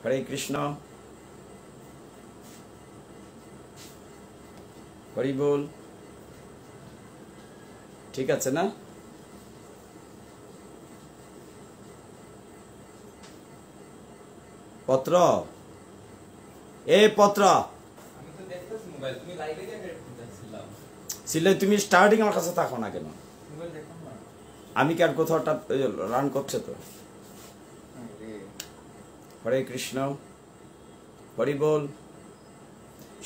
হরে কৃষ্ণ, হরি বল। ঠিক আছে না? পত্র পত্র তুমি স্টার্টিং আমার কাছে থাকো না কেন? আমি কি আর কোথাও রান করছে তো? হরে কৃষ্ণ, হরি বল।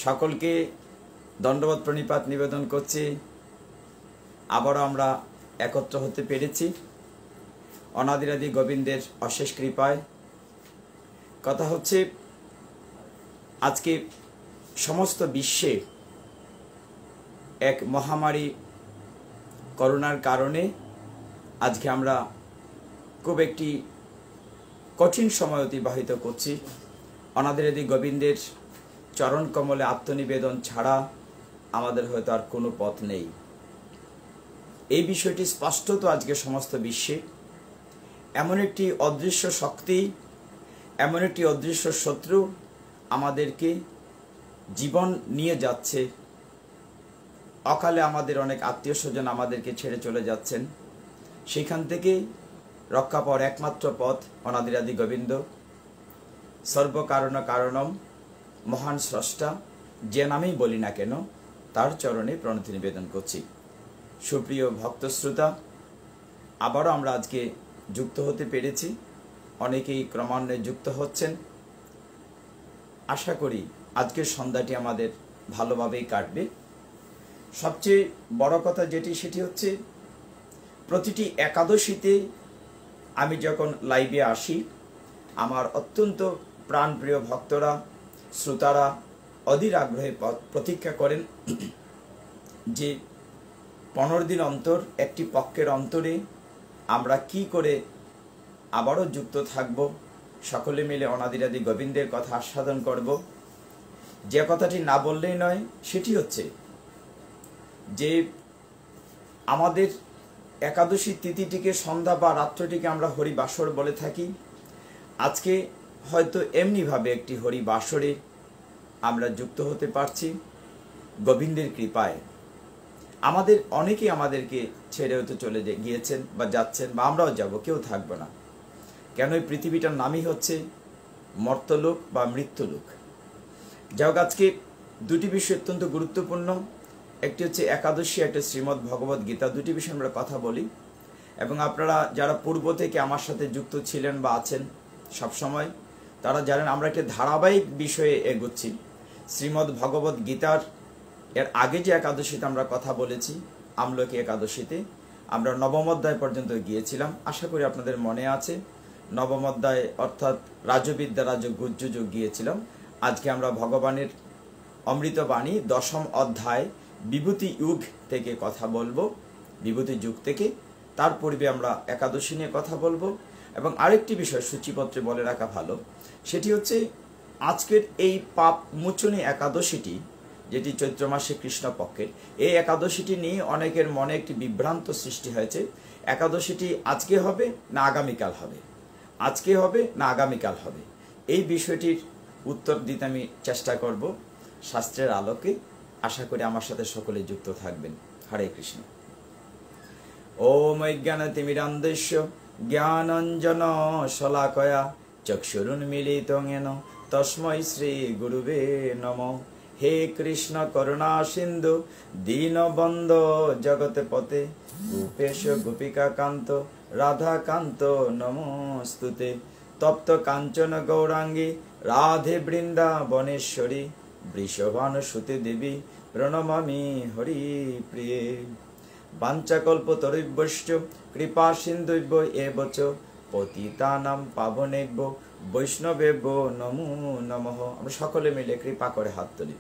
সকলকে দণ্ডবত প্রণিপাত নিবেদন করছি। আবারও আমরা একত্র হতে পেরেছি অনাদিরাদি গোবিন্দের অশেষ কৃপায়। কথা হচ্ছে, আজকে সমস্ত বিশ্বে এক মহামারী করোনার কারণে আজকে আমরা খুব একটি কঠিন সময় অতিবাহিত করছি। অনাদিরাদি গোবিন্দের চরণ কমলে আত্মনিবেদন ছাড়া আমাদের হয়তো আর কোনো পথ নেই। এই বিষয়টি স্পষ্টত আজকে সমস্ত বিশ্বে এমন একটি অদৃশ্য শক্তি, এমন একটি অদৃশ্য শত্রু আমাদেরকে জীবন নিয়ে যাচ্ছে। অকালে আমাদের অনেক আত্মীয় স্বজন আমাদেরকে ছেড়ে চলে যাচ্ছেন। সেখান থেকে রক্ষা পাওয়ার একমাত্র পথ অনাদিরাদি গোবিন্দ, সর্বকারণ কারণম, মহান স্রষ্টা, যে নামেই বলি না কেন তার চরণে প্রণতি নিবেদন করছি। সুপ্রিয় ভক্ত শ্রোতা, আবারও আমরা আজকে যুক্ত হতে পেরেছি। অনেকেই ক্রমান্বয়ে যুক্ত হচ্ছেন। আশা করি আজকের সন্ধ্যাটি আমাদের ভালোভাবেই কাটবে। সবচেয়ে বড় কথা সেটি হচ্ছে, প্রতিটি একাদশীতে আমি যখন লাইভে আসি, আমার অত্যন্ত প্রাণপ্রিয় ভক্তরা, শ্রোতারা অধীর আগ্রহে প্রতীক্ষা করেন যে 15 দিন অন্তর একটি পক্ষের অন্তরে আমরা কি করে আবারও যুক্ত থাকব, সকলে মিলে অনাদিরাদি গোবিন্দের কথা আস্বাদন করব। যে কথাটি না বললেই নয়, সেটি হচ্ছে যে আমাদের একাদশী তিথিটিকে, সন্ধ্যা বা রাত্রটিকে আমরা হরিবাসর বলে থাকি। আজকে হয়তো এমনিভাবে একটি হরিবাসরে আমরা যুক্ত হতে পারছি গোবিন্দের কৃপায়। আমাদের অনেকেই আমাদেরকে ছেড়ে হতে চলে গিয়েছেন বা যাচ্ছেন, বা আমরাও যাব, কেউ থাকবো না। কেন? এই পৃথিবীটার নামই হচ্ছে মর্তলোক বা মৃত্যুলোক। যাই হোক, আজকে দুটি বিষয় অত্যন্ত গুরুত্বপূর্ণ। একটি হচ্ছে একাদশী, একটা শ্রীমদ্ ভগবদ গীতা। দুটি বিষয়ে আমরা কথা বলি, এবং আপনারা যারা পূর্ব থেকে আমার সাথে যুক্ত ছিলেন বা আছেন সবসময়, তারা জানেন আমরা একটা ধারাবাহিক বিষয়ে এগোচ্ছি। শ্রীমদ্ ভগবদ গীতার এর আগে যে একাদশীতে আমরা কথা বলেছি, আমলকি একাদশীতে, আমরা নবম অধ্যায় পর্যন্ত গিয়েছিলাম। আশা করি আপনাদের মনে আছে। নবম অধ্যায় অর্থাৎ রাজবিদ্যা রাজগুহ্য যুগ গিয়েছিলাম। আজকে আমরা ভগবানের অমৃতবাণী 10ম অধ্যায় বিভূতি যুগ থেকে কথা বলবো, বিভূতি যুগ থেকে। তার পূর্বে আমরা একাদশী নিয়ে কথা বলবো। এবং আরেকটি বিষয় সূচিপত্রে বলে রাখা ভালো, সেটি হচ্ছে আজকের এই পাপ মোচনী একাদশীটি, যেটি চৈত্র মাসে কৃষ্ণপক্ষের, এই একাদশীটি নিয়ে অনেকের মনে একটি বিভ্রান্ত সৃষ্টি হয়েছে। একাদশীটি আজকে হবে না আগামীকাল হবে, আজকে হবে না আগামীকাল হবে, এই বিষয়টির উত্তর দিতে আমি চেষ্টা করব শাস্ত্রের আলোকে। আশা করি আমার সাথে সকলে যুক্ত থাকবেন। হরে কৃষ্ণ। ওম অজ্ঞানতিমিরান্ধস্য জ্ঞানাঞ্জন শলাকয়া চক্ষুরুন্মীলিতং তস্मै শ্রী গুরুবে নমঃ। হে কৃষ্ণ করুণা সিন্ধু দীনবন্ধো জগৎপতে গোপেশ গোপিকা কান্ত রাধাকান্ত নমস্তুতে। তপ্ত কাঞ্চন গৌরাঙ্গী রাধে বৃন্দাবনেশ্বরী বৃষভানুসুতে দেবী প্রণমামি হরি প্রিয়ে। বাঞ্ছাকল্পতরুভ্যশ্চ কৃপা সিন্ধুভ্য এব চ পতিতানাং পাবনেভ্যো বৈষ্ণবেভ্যো নমো নমঃ। আমরা সকলে মিলে কৃপা করে হাত তুলি।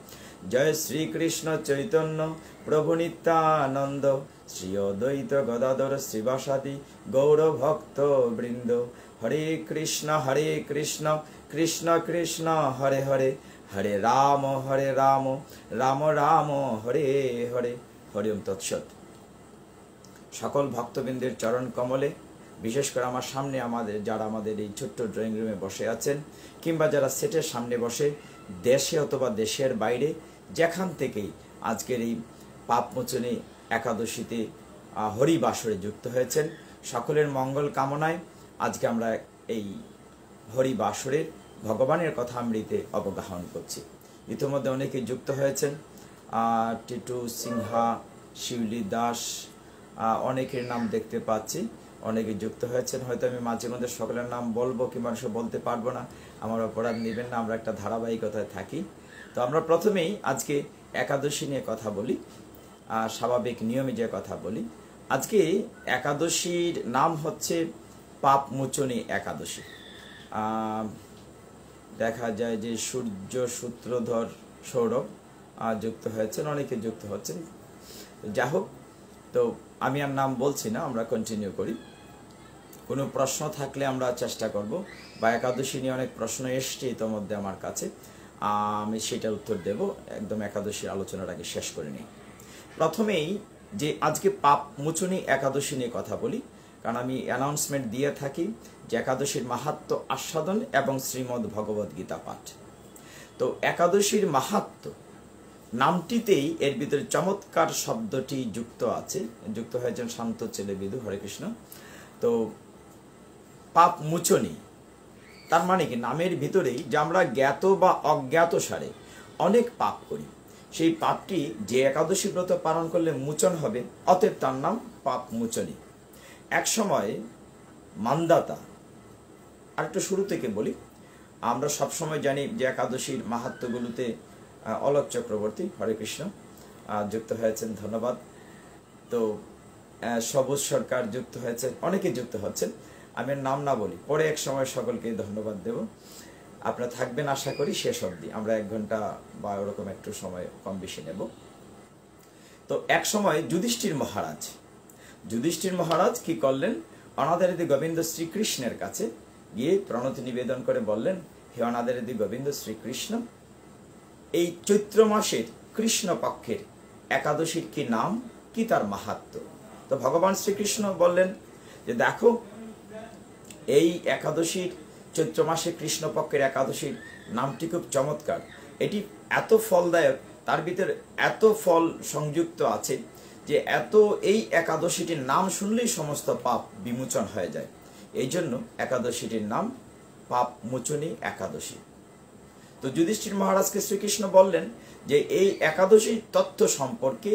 জয় শ্রীকৃষ্ণ চৈতন্য প্রভু নিত্যানন্দ, শ্রী অদ্বৈত গদাধর শ্রীবাসাদি গৌরভক্ত বৃন্দ। হরে কৃষ্ণ কৃষ্ণ কৃষ্ণ হরে হরে, হরে রাম রাম রাম হরে হরে। হরি ওম তৎসৎ। সকল ভক্তবৃন্দের চরণ কমলে বিশেষ করে আমার সামনে যারা আমাদের এই ছোট্ট ড্রয়িং রুমে বসে আছেন, কিংবা যারা সেটের সামনে বসে দেশে অথবা দেশের বাইরে যেখান থেকেই আজকের এই পাপমোচনী একাদশীতে হরিবাসরে যুক্ত হয়েছেন, সকলের মঙ্গল কামনায় আজকে আমরা এই হরিবাসরের ভগবানের কথামৃতে অবগাহন করছি। ইতিমধ্যে অনেকে যুক্ত হয়েছেন, টিটু সিনহা, শিউলি দাস, অনেকের নাম দেখতে পাচ্ছি, অনেকে যুক্ত হয়েছেন। হয়তো আমি মাঝে মধ্যে সকলের নাম বলবো কিংবা বলতে পারবো না, আমার অপরাধ নেবেন না, আমরা একটা ধারাবাহিকতায় থাকি। তো আমরা প্রথমেই আজকে একাদশী নিয়ে কথা বলি, স্বাভাবিক নিয়মে যে কথা বলি। আজকে একাদশীর নাম হচ্ছে পাপমোচনী একাদশী। দেখা যায় যে সূর্য সূত্রধর সৌরভ যুক্ত হয়েছেন, অনেকে যুক্ত হচ্ছেন। যাই হোক, তো আমি আর নাম বলছি না, আমরা কন্টিনিউ করি। কোনো প্রশ্ন থাকলে আমরা চেষ্টা করব, বা একাদশী নিয়ে অনেক প্রশ্ন এসছে ইতোমধ্যে আমার কাছে, আমি সেটার উত্তর দেব। একদম একাদশীর আলোচনাটাকে শেষ করে নিই। প্রথমেই যে আজকে পাপমোচনী একাদশী নিয়ে কথা বলি, কারণ আমি অ্যানাউন্সমেন্ট দিয়ে থাকি যে একাদশীর মাহাত্ম্য আস্বাদন এবং শ্রীমদ্ ভগবদ গীতা পাঠ। তো একাদশীর মাহাত্ম্য নামটিতেই এর ভিতরে চমৎকার শব্দটি যুক্ত আছে, যুক্ত হয়েছেন শান্ত ছেলে বিদু, হরে কৃষ্ণ। তো পাপমোচনী তার মানে কি, নামের ভিতরেই যে আমরা জ্ঞাত বা অজ্ঞাত সারে অনেক পাপ করি, সেই পাপটি যে একাদশী ব্রত পালন করলে মোচন হবে, অতএব তার নাম পাপমোচনী। এক সময় মান্দাতা, আর একটু শুরু থেকে বলি, আমরা সবসময় জানি যে একাদশীর মাহাত্ম্যগুলোতে অলোক চক্রবর্তী, হরে কৃষ্ণ, যুক্ত হয়েছেন, ধন্যবাদ। তো সবুজ সরকার যুক্ত হয়েছে, অনেকে যুক্ত হচ্ছেন। আমি নাম না বলি, পরে এক সময় সকলকে ধন্যবাদ দেব। আপনারা থাকবেন আশা করি শেষ অবধি, আমরা 1 ঘন্টা বা ওরকম একটু সময় কম বেশি নেব। তো এক সময় যুধিষ্ঠির মহারাজ কি করলেন, অনাদারিদি গোবিন্দ শ্রীকৃষ্ণের কাছে গিয়ে প্রণতি নিবেদন করে বললেন, হে অনাদারিদি গোবিন্দ শ্রীকৃষ্ণ, এই চৈত্র মাসের কৃষ্ণ পক্ষের একাদশীর কি নাম, কি তার মাহাত্ম্য? তো ভগবান শ্রীকৃষ্ণ বললেন যে দেখো, এই একাদশীর চৈত্র মাসে কৃষ্ণপক্ষের একাদশীর নামটি খুব চমৎকার, এটি এত ফলদায়ক, তার ভিতরে এত ফল সংযুক্ত আছে যে এই একাদশীটির নাম শুনলেই সমস্ত পাপ বিমোচন হয়ে যায়। এই জন্য একাদশীটির নাম পাপমোচনী একাদশী। তো যুধিষ্ঠির মহারাজকে শ্রীকৃষ্ণ বললেন যে এই একাদশীর তথ্য সম্পর্কে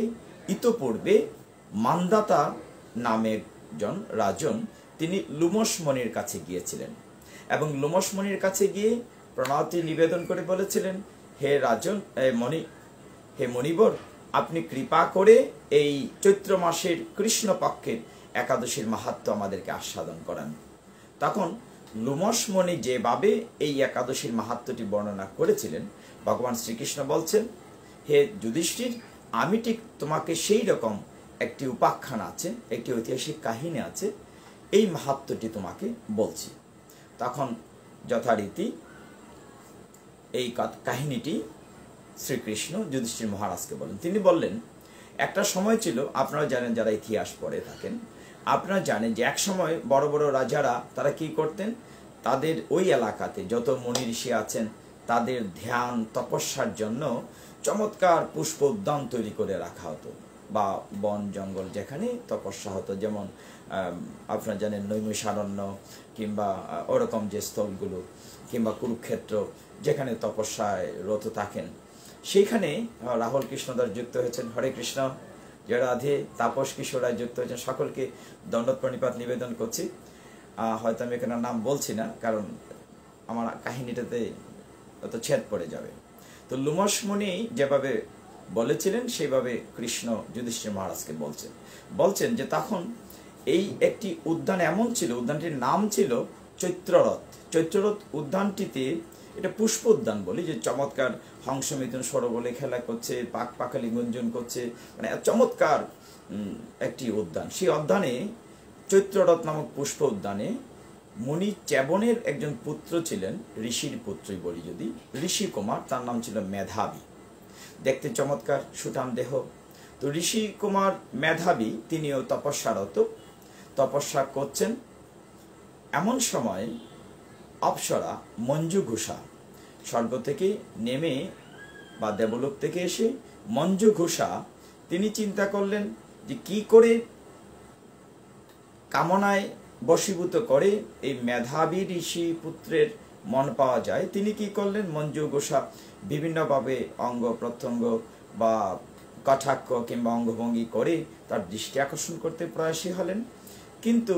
ইতপূর্বে মান্দাতা নামের রাজন তিনি লোমশ মণির কাছে গিয়েছিলেন, এবং লোমশ মণির কাছে গিয়ে প্রণতি নিবেদন করে বলেছিলেন, হে রাজন, হে মণিবর, আপনি কৃপা করে এই চৈত্র মাসের কৃষ্ণপক্ষের একাদশীর মাহাত্ম্য আমাদেরকে আস্বাদন করান। তখন লোমশ মণি যেভাবে এই একাদশীর মাহাত্ম্যটি বর্ণনা করেছিলেন, ভগবান শ্রীকৃষ্ণ বলছেন, হে যুধিষ্ঠির, আমি ঠিক তোমাকে সেই রকম একটি উপাখ্যান আছে, একটি ঐতিহাসিক কাহিনী আছে, এই মাহাত্ম্যটি তোমাকে বলছি। তখন যথারীতি এই কাহিনীটি শ্রীকৃষ্ণ যুধিষ্ঠির মহারাজকে বলেন। তিনি বললেন, একটা সময় ছিল, আপনারা জানেন যারা ইতিহাস পড়ে থাকেন, আপনারা জানেন যে এক সময় বড় বড় রাজারা তারা কি করতেন, তাদের ওই এলাকাতে যত মুনি ঋষি আছেন তাদের ধ্যান তপস্যার জন্য চমৎকার পুষ্প উদ্যান তৈরি করে রাখা হতো, বা বন জঙ্গল যেখানে তপস্যা হতো, যেমন আপনারা জানেন নৈমিষারণ্য, কিংবা ওরকম যে স্থলগুলো, কিংবা কুরুক্ষেত্র, যেখানে তপস্যায় রত থাকেন, সেইখানে রাহুল কৃষ্ণদাস যুক্ত হয়েছেন, হরে কৃষ্ণ, জয় রাধে, তাপস কিশোরায় যুক্ত হয়েছেন, সকলকে দণ্ডত প্রণিপাত নিবেদন করছি। হয়তো আমি এখানে নাম বলছি না, কারণ আমার কাহিনীটাতে অত ছেদ পড়ে যাবে। তো লোমশ মুনি যেভাবে বলেছিলেন সেইভাবে কৃষ্ণ যুধিষ্ঠির মহারাজকে বলছেন যে তখন এই একটি উদ্যান এমন ছিল, উদ্যানটির নাম ছিল চৈত্ররথ উদ্যানটিতে, এটা পুষ্প উদ্যান বলি, যে চমৎকার হংস মিথুন সরোবরে খেলা করছে, পাখালি গুঞ্জন করছে, মানে চমৎকার একটি উদ্যান। সেই উদ্যানে, চৈত্ররথ নামক পুষ্প উদ্যানে, মুনি চ্যবনের একজন পুত্র ছিলেন, ঋষির পুত্রই বলি যদি, ঋষি কুমার, তার নাম ছিল মেধাবী, দেখতে চমৎকার সুঠাম দেহ। তো ঋষি কুমার মেধাবী তিনিও তপস্যা করছেন, এমন সময় অপ্সরা মঞ্জুঘোষা স্বর্গ থেকে নেমে বা দেবলোক থেকে এসে মঞ্জুঘোষা তিনি চিন্তা করলেন যে কি করে কামনায় বশীভূত করে এই মেধাবী ঋষি পুত্রের মন পাওয়া যায়। তিনি কি করলেন, মঞ্জুঘোষা বিভিন্নভাবে অঙ্গ প্রত্যঙ্গ বা কটাক্ষ কিংবা অঙ্গভঙ্গি করে তার দৃষ্টি আকর্ষণ করতে প্রয়াসী হলেন, কিন্তু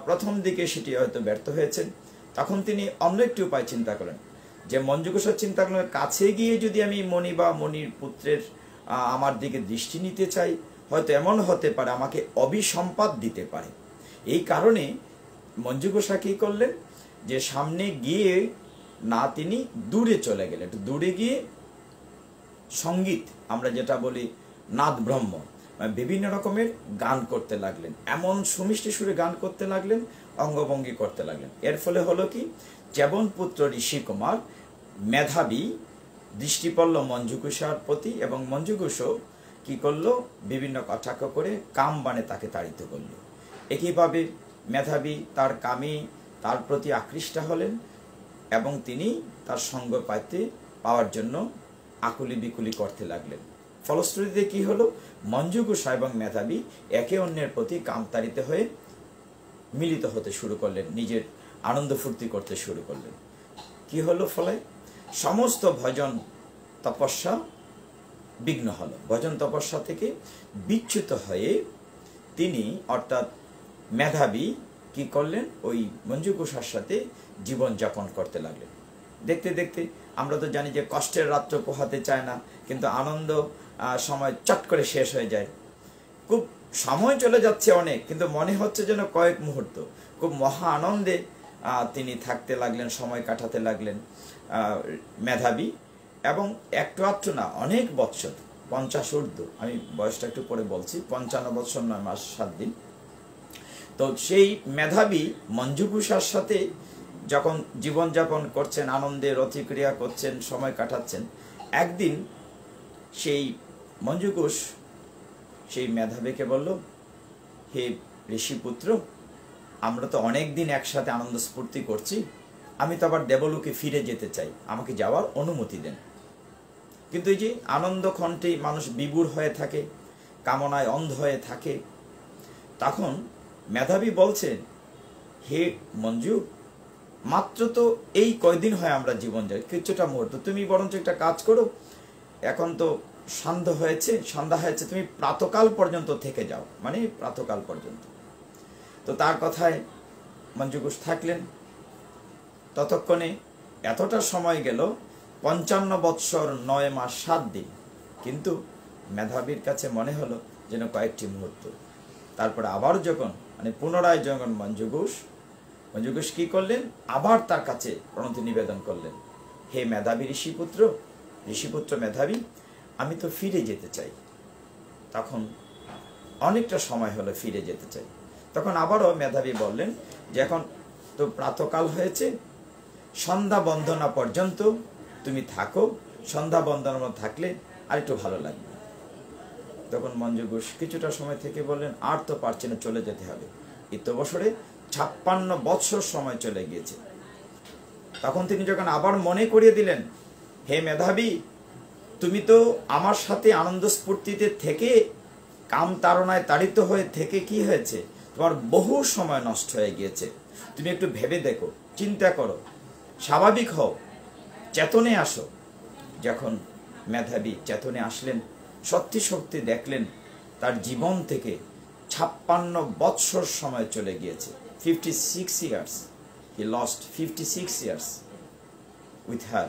প্রথম দিকে সেটি হয়তো ব্যর্থ হয়েছেন। তখন তিনি অন্য একটি উপায় চিন্তা করেন, যে মঞ্জুঘোষা চিন্তা করলেন কাছে গিয়ে যদি আমি মণি বা মণির পুত্রের আমার দিকে দৃষ্টি নিতে চাই, হয়তো এমন হতে পারে আমাকে অভিসম্পাদ দিতে পারে। এই কারণে মঞ্জুঘোষা কি করলেন, যে সামনে গিয়ে না তিনি দূরে চলে গেলেন, একটু দূরে গিয়ে সঙ্গীত আমরা যেটা বলি নাদ ব্রহ্ম বিভিন্ন রকমের গান করতে লাগলেন, এমন সুমিষ্টি সুরে গান করতে লাগলেন, অঙ্গভঙ্গি করতে লাগলেন। এর ফলে হলো কি, চ্যবন পুত্র ঋষি কুমার মেধাবী দৃষ্টি পড়ল মঞ্জুঘোষার প্রতি, এবং মঞ্জুঘোষও কি করলো, বিভিন্ন কটাক্ষ করে কাম বাণে তাকে তাড়িত করল। একইভাবে মেধাবী তার কামে তার প্রতি আকৃষ্ট হলেন এবং তিনি তার সঙ্গ পাওয়ার জন্য আকুলি বিকুলি করতে লাগলেন। ফলশ্রুতিতে কি হলো, মঞ্জুঘোষা এবং মেধাবী একে অন্যের প্রতি কামতাড়িত হয়ে মিলিত হতে শুরু করলেন, নিজের আনন্দ ফুর্তি করতে শুরু করলেন। কি হলো ফলে, সমস্ত ভজন তপস্যা বিঘ্ন হলো। ভজন তপস্যা থেকে বিচ্যুত হয়ে তিনি অর্থাৎ মেধাবী কি করলেন, ওই মঞ্জুঘোষার সাথে জীবন যাপন করতে লাগলেন। দেখতে দেখতে আমরা তো জানি যে কষ্টের রাত্র পোহাতে চায় না, কিন্তু আনন্দ সময় চট করে শেষ হয়ে যায়। খুব সময় চলে যাচ্ছে অনেক, কিন্তু মনে হচ্ছে যেন কয়েক মুহূর্ত। খুব মহা আনন্দে তিনি থাকতে লাগলেন, সময় কাটাতে লাগলেন মেধাবী, এবং একটু আধটু না, অনেক বৎসর, 50 ঊর্ধ্ব, আমি বয়সটা একটু পরে বলছি, 55 বৎসর 9 মাস 7 দিন। তো সেই মেধাবী মঞ্জুঘোষার সাথে যখন জীবনযাপন করছেন, আনন্দের অতিক্রিয়া করছেন, সময় কাটাচ্ছেন, একদিন সেই মঞ্জুঘোষ সেই মেধাবীকে বলল, হে ঋষিপুত্র, আমরা তো অনেক দিন একসাথে আনন্দ স্ফূর্তি করছি, আমি তো আবার দেবলোকে ফিরে যেতে চাই, আমাকে যাওয়ার অনুমতি দেন। কিন্তু এই যে আনন্দ ক্ষণটি মানুষ বিভোর হয়ে থাকে, কামনায় অন্ধ হয়ে থাকে, তখন মেধাবী বলছেন, হে মঞ্জু, মাত্র তো এই কয়দিন হয় আমরা জীবন যাই, কিছুটা মুহূর্ত, তুমি বরঞ্চ একটা কাজ করো, এখন তো সন্ধ্যা হয়েছে, তুমি প্রাতকাল পর্যন্ত থেকে যাও, মানে প্রাতকাল পর্যন্ত। তো তার কথায় মঞ্জুঘোষ থাকলেন। ততক্ষণে এতটা সময় গেল, 55 বৎসর 9 মাস 7 দিন, কিন্তু মেধাবীর কাছে মনে হলো যেন কয়েকটি মুহূর্ত। তারপরে আবার যখন পুনরায় যখন মঞ্জুঘোষ কি করলেন, আবার তার কাছে প্রণতি নিবেদন করলেন, হে মেধাবী ঋষিপুত্র মেধাবী, আমি তো ফিরে যেতে চাই। তখন অনেকটা সময় হলো ফিরে যেতে চাই। তখন আবারও মেধাবী বললেন যে এখন তো প্রাতকাল হয়েছে, সন্ধ্যা বন্দনা পর্যন্ত তুমি থাকো, সন্ধ্যা বন্দনা থাকলে আর একটু ভালো লাগবে। তখন মঞ্জুঘোষ কিছুটা সময় থেকে বললেন, আর তো পারছি না, চলে যেতে হবে, ইত বছরে 56 বৎসর সময় চলে গিয়েছে। তখন তিনি যখন আবার মনে করিয়ে দিলেন, হে মেধাবী, তুমি তো আমার সাথে আনন্দ স্ফূর্তিতে থেকে কাম তাড়নায় তাড়িত হয়ে থেকে কি হয়েছে, তোমার বহু সময় নষ্ট হয়ে গিয়েছে। তুমি একটু ভেবে দেখো, চিন্তা করো, স্বাভাবিক হও, চেতনে আসো। যখন মেধাবী চেতনে আসলেন, সত্যি দেখলেন তার জীবন থেকে 56 বৎসর সময় চলে গিয়েছে, 56 years, he lost 56 years with her.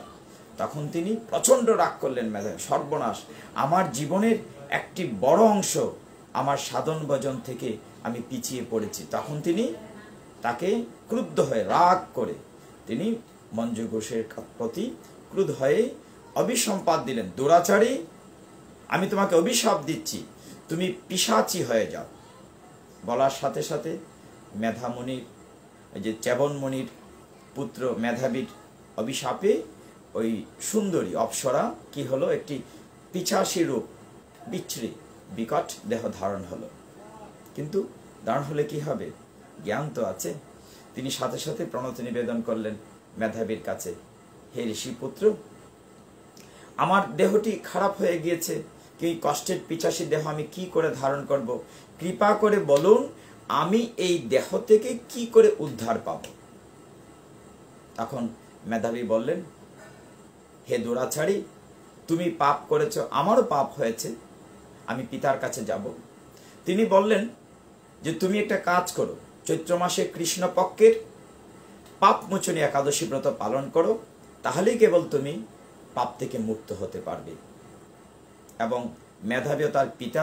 তখন তিনি প্রচন্ড রাগ করলেন, মেধাবী, সর্বনাশ, আমার জীবনের একটি বড় অংশ আমার সাধন ভজন থেকে আমি পিছিয়ে পড়েছি। তখন তিনি তাকে ক্রুদ্ধ হয়ে, রাগ করে তিনি মঞ্জুঘোষের প্রতি ক্রুদ্ধ হয়ে অভিসম্পাদ দিলেন, দুরাচারী, আমি তোমাকে অভিশাপ দিচ্ছি, তুমি পিশাচী হয়ে যাও। বলার সাথে সাথে মেধামণির, যে চ্যবনমণির পুত্র মেধাবীর অভিশাপে ওই সুন্দরী অপ্সরা কি হলো, একটি পিশাচী রূপ, বিচ্ছিরি বিকট দেহ ধারণ হলো। কিন্তু ধারণ হলে কি হবে, জ্ঞান তো আছে। তিনি সাথে সাথে প্রণতি নিবেদন করলেন মেধাবীর কাছে, হে ঋষিপুত্র, আমার দেহটি খারাপ হয়ে গিয়েছে, কি কষ্টের পিছাসী দেহ আমি কি করে ধারণ করব, কৃপা করে বলুন আমি এই দেহ থেকে কি করে উদ্ধার পাব। তখন মেধাবী বললেন, হে দুরাচারী, তুমি পাপ করেছ, আমারও পাপ হয়েছে, আমি পিতার কাছে যাব। তিনি বললেন যে তুমি একটা কাজ করো, চৈত্র মাসে কৃষ্ণপক্ষের পাপ মোচনী একাদশী ব্রত পালন করো, তাহলেই কেবল তুমি পাপ থেকে মুক্ত হতে পারবে। এবং মেধাবী ও তার পিতা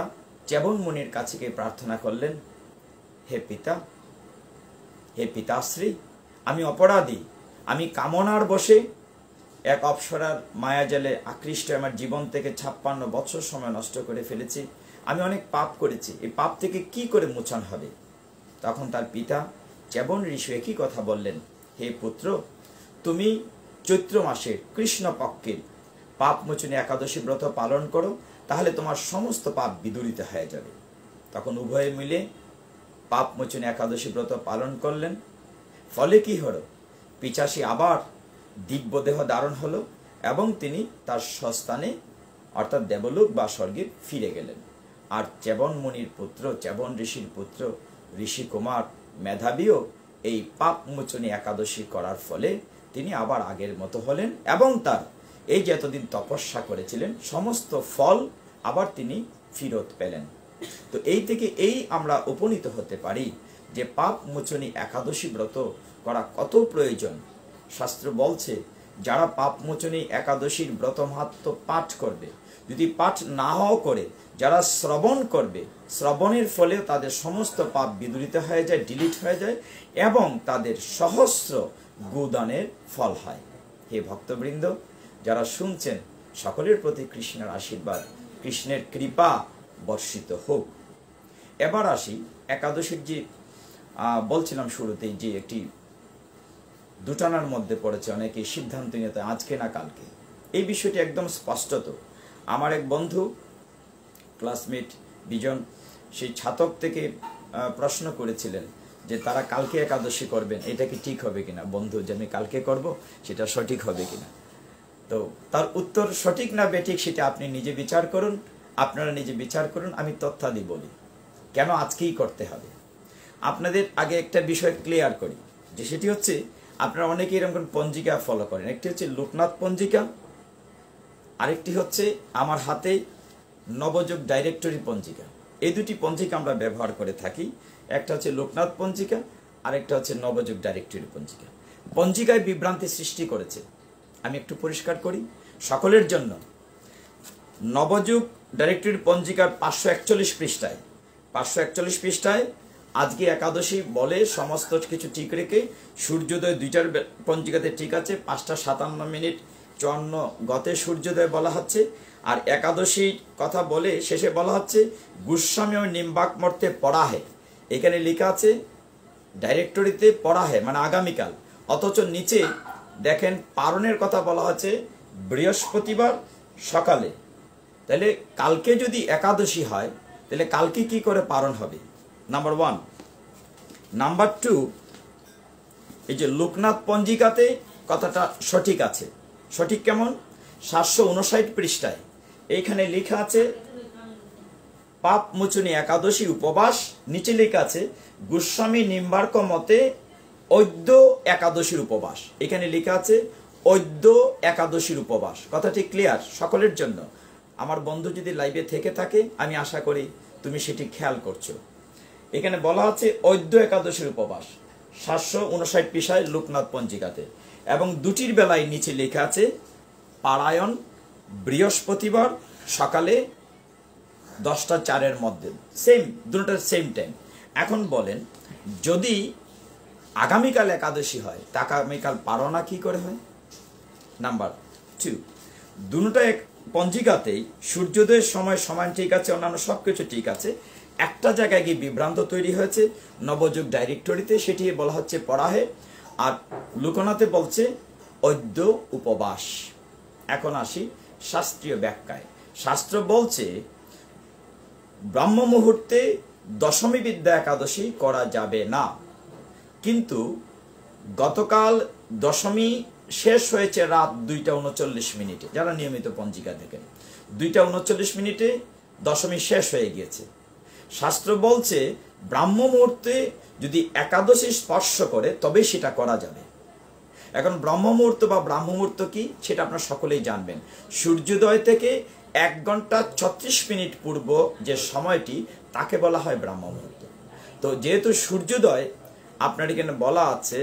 চ্যবন মুনির কাছে গিয়ে প্রার্থনা করলেন, হে পিতা, হে পিতাশ্রী, আমি অপরাধী, আমি কামনার বশে এক অপ্সরার মায়াজালে আকৃষ্ট আমার জীবন থেকে 56 বছর সময় নষ্ট করে ফেলেছি, আমি অনেক পাপ করেছি, এই পাপ থেকে কি করে মোচন হবে। তখন তার পিতা চ্যবন ঋষি একই কথা বললেন, হে পুত্র, তুমি চৈত্র মাসের কৃষ্ণপক্ষের পাপ মোচনী একাদশী ব্রত পালন করো, তাহলে তোমার সমস্ত পাপ বিদূরিত হয়ে যাবে। তখন উভয়ে মিলে পাপ মোচনী একাদশী ব্রত পালন করলেন। ফলে কি হলো, পিচাসী আবার দিব্যদেহ ধারণ হলো এবং তিনি তার স্বস্থানে অর্থাৎ দেবলোক বা স্বর্গে ফিরে গেলেন। আর চ্যবন মুনির পুত্র, চ্যবন ঋষির পুত্র ঋষি কুমার মেধাবীও এই পাপ মোচনী একাদশী করার ফলে তিনি আবার আগের মতো হলেন এবং তার এই যে এতদিন তপস্যা করেছিলেন সমস্ত ফল আবার তিনি ফিরত পেলেন। তো এই থেকে আমরা উপনীত হতে পারি যে পাপ মোচনী একাদশী ব্রত করা কত প্রয়োজন। শাস্ত্র বলছে যারা পাপ মোচনী একাদশীর ব্রত মাহাত্ম্য পাঠ করবে, যদি পাঠ নাও করে যারা শ্রবণ করবে, শ্রবণের ফলে তাদের সমস্ত পাপ বিদূরিত হয়ে যায়, ডিলিট হয়ে যায় এবং তাদের সহস্র গোদানের ফল হয়। হে ভক্তবৃন্দ, যারা শুনছেন সকলের প্রতি কৃষ্ণের আশীর্বাদ, কৃষ্ণের কৃপা বর্ষিত হোক। এবার আসি একাদশীর যে বলছিলাম শুরুতেই যে একটি দুটানার মধ্যে পড়েছে, অনেকে সিদ্ধান্ত নিতে আজকে না কালকে। এই বিষয়টি একদম স্পষ্টত আমার এক বন্ধু ক্লাসমেট বিজন সেই ছাতক থেকে প্রশ্ন করেছিলেন যে তারা কালকে একাদশী করবেন, এটা কি ঠিক হবে কিনা। বন্ধু, যে আমি কালকে করব সেটা সঠিক হবে কিনা। তো তার উত্তর সঠিক না বেঠিক সেটা আপনি নিজে বিচার করুন, আপনারা নিজে বিচার করুন। আমি তথ্যাদি বলি কেন আজকেই করতে হবে। আপনাদের আগে একটা বিষয় ক্লিয়ার করি, যে সেটি হচ্ছে আপনারা অনেকে এরকম পঞ্জিকা ফলো করেন। একটি হচ্ছে লোকনাথ পঞ্জিকা, আরেকটি হচ্ছে আমার হাতে নবযুগ ডাইরেক্টরি পঞ্জিকা। এই দুটি পঞ্জিকা আমরা ব্যবহার করে থাকি। একটা হচ্ছে লোকনাথ পঞ্জিকা, আরেকটা হচ্ছে নবযুগ ডাইরেক্টরি পঞ্জিকা। পঞ্জিকায় বিভ্রান্তি সৃষ্টি করেছে, আমি একটু পরিষ্কার করি সকলের জন্য। নবযুগ ডাইরেক্টরি পঞ্জিকার 541 পৃষ্ঠায় 541 পৃষ্ঠায় আজকে একাদশী বলে সমস্ত কিছু ঠিক রেখে সূর্যোদয় 2টার পঞ্জিকাতে ঠিক আছে, 5:57 গতে সূর্যোদয় বলা হচ্ছে। আর একাদশীর কথা বলে শেষে বলা হচ্ছে গোস্বামী ও নিম্বাক মর্তে পড়া হয়, এখানে লেখা আছে ডাইরেক্টরিতে পড়া হয় মানে আগামীকাল, অথচ নিচে দেখেন পারণের কথা বলা হচ্ছে বৃহস্পতিবার সকালে। তাহলে কালকে যদি একাদশী হয় তাহলে কালকে কি করে পারণ হবে, নাম্বার 1। নাম্বার 2, এই যে লোকনাথ পঞ্জিকাতে কথাটা সঠিক আছে। সঠিক কেমন? 759 পৃষ্ঠায় এইখানে লেখা আছে পাপ মোচনী একাদশী উপবাস, নিচে লেখা আছে গোস্বামী নিম্বার্ক মতে ঐদ্য একাদশীর উপবাস। এখানে লেখা আছে ঐদ্য একাদশীর উপবাস। কথাটি ক্লিয়ার সকলের জন্য। আমার বন্ধু যদি লাইভে থেকে থাকে আমি আশা করি তুমি সেটি খেয়াল করছো। এখানে বলা আছে ঐদ্য একাদশীর উপবাস 759 পৃষ্ঠায় লোকনাথ পঞ্জিকাতে, এবং দুটির বেলায় নিচে লেখা আছে পারায়ণ বৃহস্পতিবার সকালে 10:04 মধ্যে, সেম, দুটোটার সেম টাইম। এখন বলেন যদি আগামীকাল একাদশী হয় তা আগামীকাল পারণা কি করে হয়? নাম্বার 2, দুটোটা এক পঞ্জিকাতেই সূর্যোদয়ের সময় সমান ঠিক আছে, অন্যান্য সব কিছু ঠিক আছে। একটা জায়গায় গিয়ে বিভ্রান্ত তৈরি হয়েছে নবযুগ ডাইরেক্টরিতে, সেটি বলা হচ্ছে পড়াহে, আর লোকনাথে বলছে ঐদ্য উপবাস। এখন আসি শাস্ত্রীয় ব্যাখ্যায়। শাস্ত্র বলছে ব্রাহ্ম মুহূর্তে দশমী বিদ্যা একাদশী করা যাবে না, কিন্তু গতকাল দশমী শেষ হয়েছে রাত 2:39 যারা নিয়মিত পঞ্জিকা দেখেন 2:39 দশমী শেষ হয়ে গিয়েছে। শাস্ত্র বলছে ব্রাহ্ম মুহূর্তে যদি একাদশী স্পর্শ করে তবে সেটা করা যাবে। এখন ব্রহ্ম মুহূর্ত বা ব্রাহ্ম মুহূর্ত কি সেটা আপনারা সকলেই জানবেন। সূর্যোদয় থেকে 1 ঘন্টা 36 মিনিট পূর্ব যে সময়টি তাকে বলা হয় ব্রাহ্ম মুহূর্ত। তো যেহেতু সূর্যোদয় আপনার এখানে বলা আছে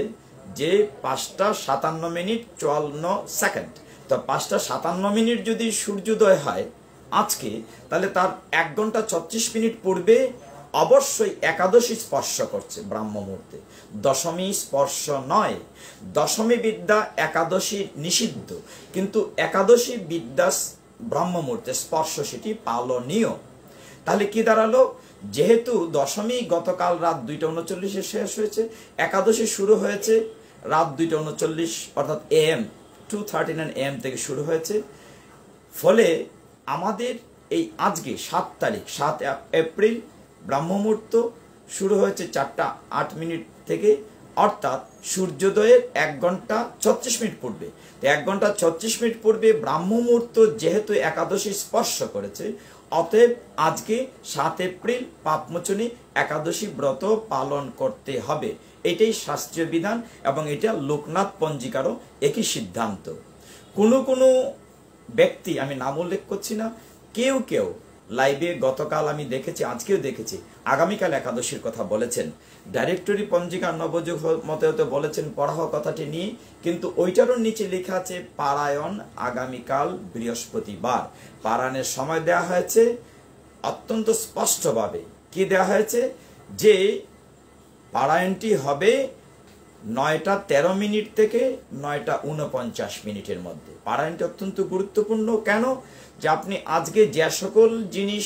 যে 5:57:54, তো 5:57 যদি সূর্যোদয় হয় আজকে, তাহলে তার 1 ঘন্টা 36 মিনিট পূর্বে অবশ্যই একাদশী স্পর্শ করছে ব্রাহ্ম মুহূর্তে, দশমী স্পর্শ নয়। দশমী বিদ্যা একাদশী নিষিদ্ধ, কিন্তু একাদশী বিদ্যা ব্রাহ্ম মুহূর্তে স্পর্শ সেটি পালনীয়। তাহলে কি দাঁড়ালো, যেহেতু দশমী গতকাল রাত 2:39 শেষ হয়েছে, একাদশী শুরু হয়েছে রাত 2:39 অর্থাৎ AM 2:39 AM থেকে শুরু হয়েছে। ফলে আমাদের এই আজকে 7 তারিখ 7 এপ্রিল ব্রাহ্ম মুহূর্ত শুরু হয়েছে 4:08 থেকে, অর্থাৎ সূর্যোদয়ের 1 ঘন্টা 36 মিনিট পূর্বে। 1 ঘন্টা 36 মিনিট পূর্বে ব্রাহ্ম মুহূর্ত যেহেতু একাদশী স্পর্শ করেছে, অতএব আজকে 7 এপ্রিল পাপমোচনী একাদশী ব্রত পালন করতে হবে। এটাই শাস্ত্রীয় বিধান এবং এটা লোকনাথ পঞ্জিকারও একই সিদ্ধান্ত। কোনো কোনো ব্যক্তি, আমি নাম উল্লেখ করছি না, কেউ কেউ লাইভে গতকাল আমি দেখেছি, আজকেও দেখেছি, আগামীকাল একাদশীর কথা বলেছেন। ডাইরেক্টরি পঞ্জিকা নবযুগ মতে হতে বলেছেন পড়াহ কথাটি নিয়ে, কিন্তু ওইটারও নিচে লেখা আছে পারায়ণ আগামীকাল বৃহস্পতিবার। পারায়ণের সময় দেয়া হয়েছে অত্যন্ত স্পষ্টভাবে। কি দেয়া হয়েছে, যে পারায়ণটি হবে 9:13 থেকে 9:49 মধ্যে। পারায়ণটি অত্যন্ত গুরুত্বপূর্ণ। কেন, যে আপনি আজকে যে সকল জিনিস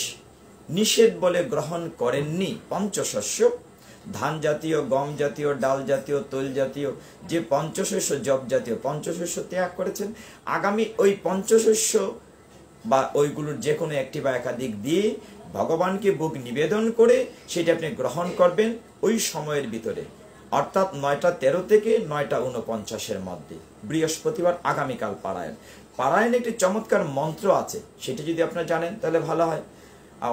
নিষেধ বলে গ্রহণ করেননি, পঞ্চশস্য, ধান জাতীয়, গম জাতীয়, ডাল জাতীয়, তৈল জাতীয়, যে পঞ্চশস্য, জব জাতীয় পঞ্চশস্য ত্যাগ করেছেন, আগামী ওই পঞ্চশস্য বা ওইগুলোর যে কোনো একটি বা একাধিক দিয়ে ভগবানকে ভোগ নিবেদন করে সেটা আপনি গ্রহণ করবেন ওই সময়ের ভিতরে, অর্থাৎ 9:13 থেকে 9:49 মধ্যে। বৃহস্পতিবার আগামীকাল পারায়ণ। পারায়ণে একটি চমৎকার মন্ত্র আছে, সেটা যদি আপনারা জানেন তাহলে ভালো হয়।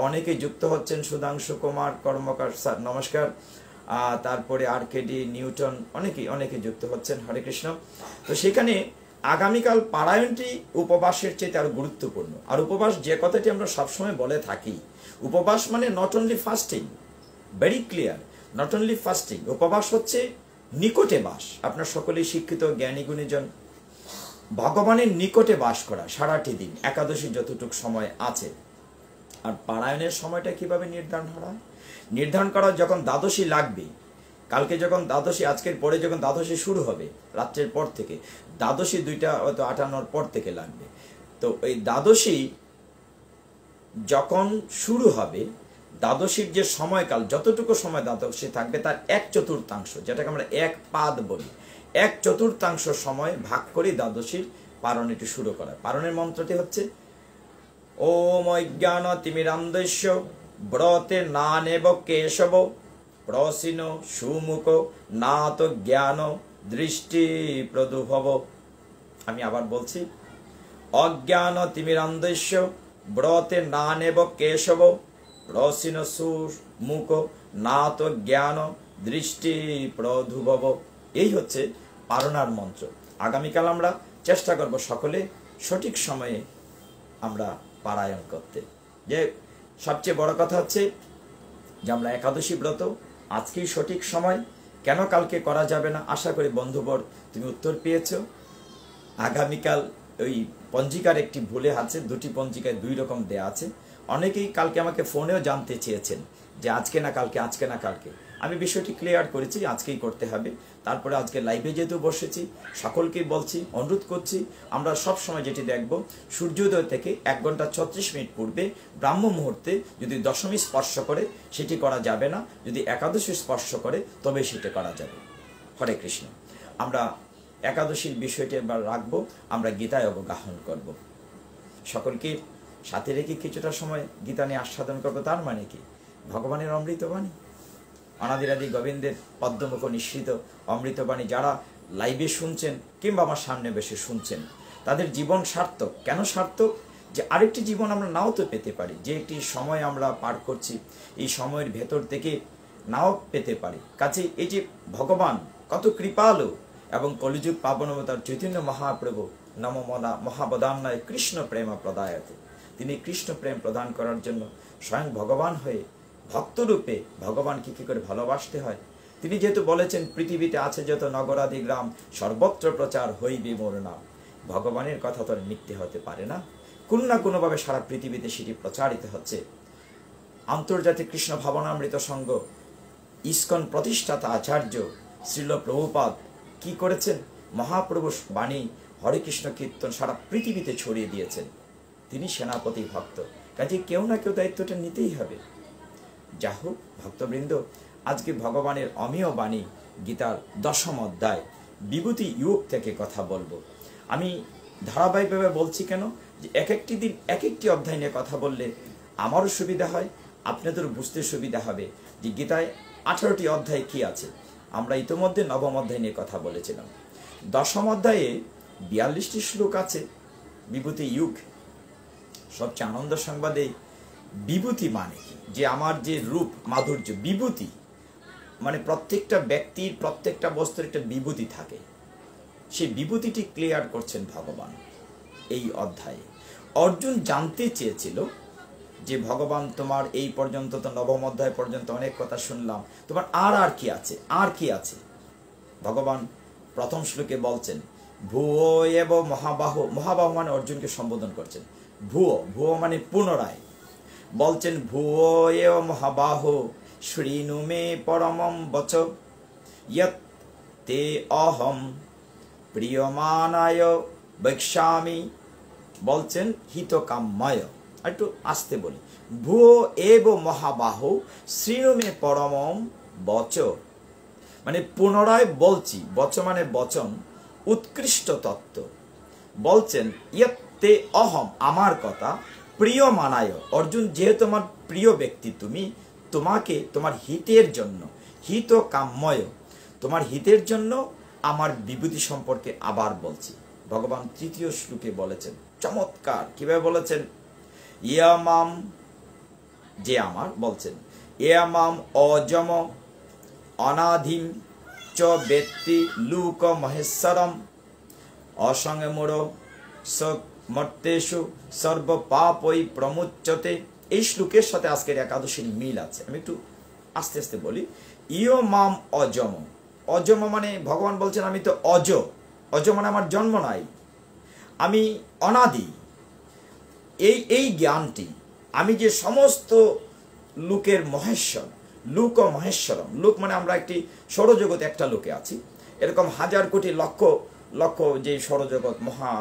অনেকেই যুক্ত হচ্ছেন, সুধাংশু কুমার কর্মকার স্যার নমস্কার, তারপরে RKD নিউটন, অনেকেই যুক্ত হচ্ছেন। হরে কৃষ্ণ। তো সেখানে আগামীকাল পারায়ণটি উপবাসের চেয়ে আরো গুরুত্বপূর্ণ। আর উপবাস যে কথাটি আমরা সবসময় বলে থাকি, উপবাস মানে not only fasting, very clear, not only fasting. উপবাস হচ্ছে নিকটে বাস। আপনার সকলেই শিক্ষিত জ্ঞানী গুণীজন, ভগবানের নিকটে বাস করা সারাটি দিন, একাদশী যতটুকু সময় আছে। আর পারায়ণের সময়টা কিভাবে নির্ধারণ করা, যখন দ্বাদশী লাগবে, কালকে যখন দ্বাদশী, আজকের পরে যখন দ্বাদশী শুরু হবে রাত্রের পর থেকে, দ্বাদশী 2:58 পর থেকে লাগবে। তো এই দ্বাদশী যখন শুরু হবে, দ্বাদশীর যে সময়কাল, যতটুকু সময় দ্বাদশী থাকবে তার 1/4, যেটাকে আমরা 1 পাদ বলি, 1/4 সময় ভাগ করে দ্বাদশীর পারণটি শুরু করা। পারণের মন্ত্রটি হচ্ছে ওম অজ্ঞান তিমিরান্ধস্য ব্রতে না নেব কেশব প্রসীন সুমুখ নাত জ্ঞান দৃষ্টি প্রদুভব। আমি আবার বলছি, অজ্ঞান তিমিরান্ধস্য ব্রতে না নেব কেশব প্রসীন সুমুখ নাত জ্ঞান দৃষ্টি প্রদুভব। এই হচ্ছে পারণার মন্ত্র। আগামীকাল আমরা চেষ্টা করব সকলে সঠিক সময়ে আমরা পারায়ণ করতে। যে সবচেয়ে বড় কথা হচ্ছে যে আমরা একাদশী ব্রত আজকেই সঠিক সময়, কেন কালকে করা যাবে না? আশা করি বন্ধুবর তুমি উত্তর পেয়েছো। আগামীকাল ওই পঞ্জিকার একটি ভুলে আছে, 2টি পঞ্জিকায় 2 রকম দেয়া আছে। অনেকেই কালকে আমাকে ফোনেও জানতে চেয়েছেন যে আজকে না কালকে, আজকে না কালকে। আমি বিষয়টি ক্লিয়ার করেছি, আজকেই করতে হবে। তারপরে আজকে লাইভে যেহেতু বসেছি, সকলকেই বলছি, অনুরোধ করছি, আমরা সব সময় যেটি দেখব, সূর্যোদয় থেকে 1 ঘন্টা 36 মিনিট পূর্বে ব্রাহ্ম মুহূর্তে যদি দশমী স্পর্শ করে সেটি করা যাবে না, যদি একাদশী স্পর্শ করে তবে সেটি করা যাবে। হরে কৃষ্ণ। আমরা একাদশীর বিষয়টি এবার রাখবো, আমরা গীতায় অবগাহন করব। সকলকে সাথে রেখে কিছুটা সময় গীতা নিয়ে আস্বাদন করবো। তার মানে কি? ভগবানের অমৃত বাণী। অনাদিরাদি গোবিন্দের পদ্মমুখ নিঃসৃত অমৃতবাণী যারা লাইভে শুনছেন কিংবা আমার সামনে বসে শুনছেন, তাদের জীবন সার্থক। কেন সার্থক? যে আরেকটি জীবন আমরা নাও তো পেতে পারি, যে একটি সময় আমরা পার করছি এই সময়ের ভেতর থেকে নাও পেতে পারি। কাজে এই যে ভগবান কত কৃপালু এবং কলিযুগ পাবনবতার চৈতন্য মহাপ্রভু নমমনা মহাবদান্নায় কৃষ্ণ প্রেম প্রদায়তে, তিনি কৃষ্ণ প্রেম প্রদান করার জন্য স্বয়ং ভগবান হয়ে ভক্তরূপে ভগবানকে কী করে ভালোবাসতে হয় তিনি যেহেতু বলেছেন, পৃথিবীতে আছে যত নগরাদি গ্রাম সর্বত্র প্রচার হইবে মোর নাম। ভগবানের কথা তো মিথ্যে হতে পারে না, কোনো না কোনোভাবে সারা পৃথিবীতে সেটি প্রচারিত হচ্ছে। আন্তর্জাতিক কৃষ্ণ ভাবনামৃত সংঘ ইস্কন প্রতিষ্ঠাতা আচার্য শ্রীল প্রভুপাদ কি করেছেন? মহাপ্রভু বাণী হরে কৃষ্ণ কীর্তন সারা পৃথিবীতে ছড়িয়ে দিয়েছেন। তিনি সেনাপতি ভক্ত, কাজে কেউ না কেউ দায়িত্বটা নিতেই হবে। যা হোক ভক্তবৃন্দ, আজকে ভগবানের অমেয় বাণী গীতার 10ম অধ্যায় বিভূতি যোগ থেকে কথা বলবো। আমি ধারাবাহিকভাবে বলছি কেন, যে এক একটি দিন এক একটি অধ্যায় নিয়ে কথা বললে আমারও সুবিধা হয়, আপনাদেরও বুঝতে সুবিধা হবে যে গীতায় 18টি অধ্যায় কি আছে। আমরা ইতিমধ্যে 9ম অধ্যায় নিয়ে কথা বলেছিলাম। 10ম অধ্যায়ে 42টি শ্লোক আছে বিভূতি যোগ। সবচেয়ে আনন্দ সংবাদে বিভূতি মানে কি, যে আমার যে রূপ মাধুর্য, বিভূতি মানে প্রত্যেকটা ব্যক্তির প্রত্যেকটা বস্তুর একটা বিভূতি থাকে, সেই বিভূতিটি ক্লিয়ার করছেন ভগবান এই অধ্যায়ে। অর্জুন জানতে চেয়েছিল যে ভগবান তোমার এই পর্যন্ত তো 9ম অধ্যায় পর্যন্ত অনেক কথা শুনলাম, তোমার আর কি আছে, আর কি আছে? ভগবান প্রথম শ্লোকে বলছেন ভুয়ো এব মহাবাহু, মহাবাহু মানে অর্জুনকে সম্বোধন করছেন। ভুয়ো, ভুয়ো মানে পুনরায় বলছেন ভুয়ো এব মহাবাহু শ্রীণু মে পরমম বচ ইয়ৎ তে অহম প্রিয়মানায় বক্ষ্যামি। বলছেন হিতকাম্যায়। একটু আসতে বলি, ভুয়ো এব মহাবাহু শ্রীণু মে পরমম বচ, মানে পুনরায় বলছি, বচ মানে বচন, উৎকৃষ্ট তত্ত্ব। বলছেন ইয়ৎ তে অহম, আমার কথা, প্রিয় মানায় অর্জুন, যেহেতু আমার প্রিয় ব্যক্তি তুমি, তোমাকে তোমার হিতের জন্য, হিত কাম্যয়, তোমার হিতের জন্য আমার বিভূতি সম্পর্কে আবার বলছি। ভগবান 3য় শ্লোকে বলেছেন, চমৎকার কিভাবে বলেছেন, ইয়ামাম, যে আমার, বলছেন ইয়ামাম অজম অনাধিম চ বেত্তি লুক মহেশ্বরম অসংমূঢ় মর্তেষু সর্ব পাপই প্রমুচ্যতে। এই শ্লোকের সাথে আজকের একাদশীর মিল আছে। আমি একটু আস্তে আস্তে বলি। ইয় মাম অজম, অজম মানে ভগবান বলছেন আমি তো অজ, অজ মানে আমার জন্ম নাই, আমি অনাদি। এই জ্ঞানটি আমি যে সমস্ত লোকের মহেশ্বর, লুক মহেশ্বরম, লুক মানে আমরা একটি সৌরজগতে একটা লোকে আছি, এরকম হাজার কোটি লক্ষ লক্ষ যে সৌরজগৎ মহা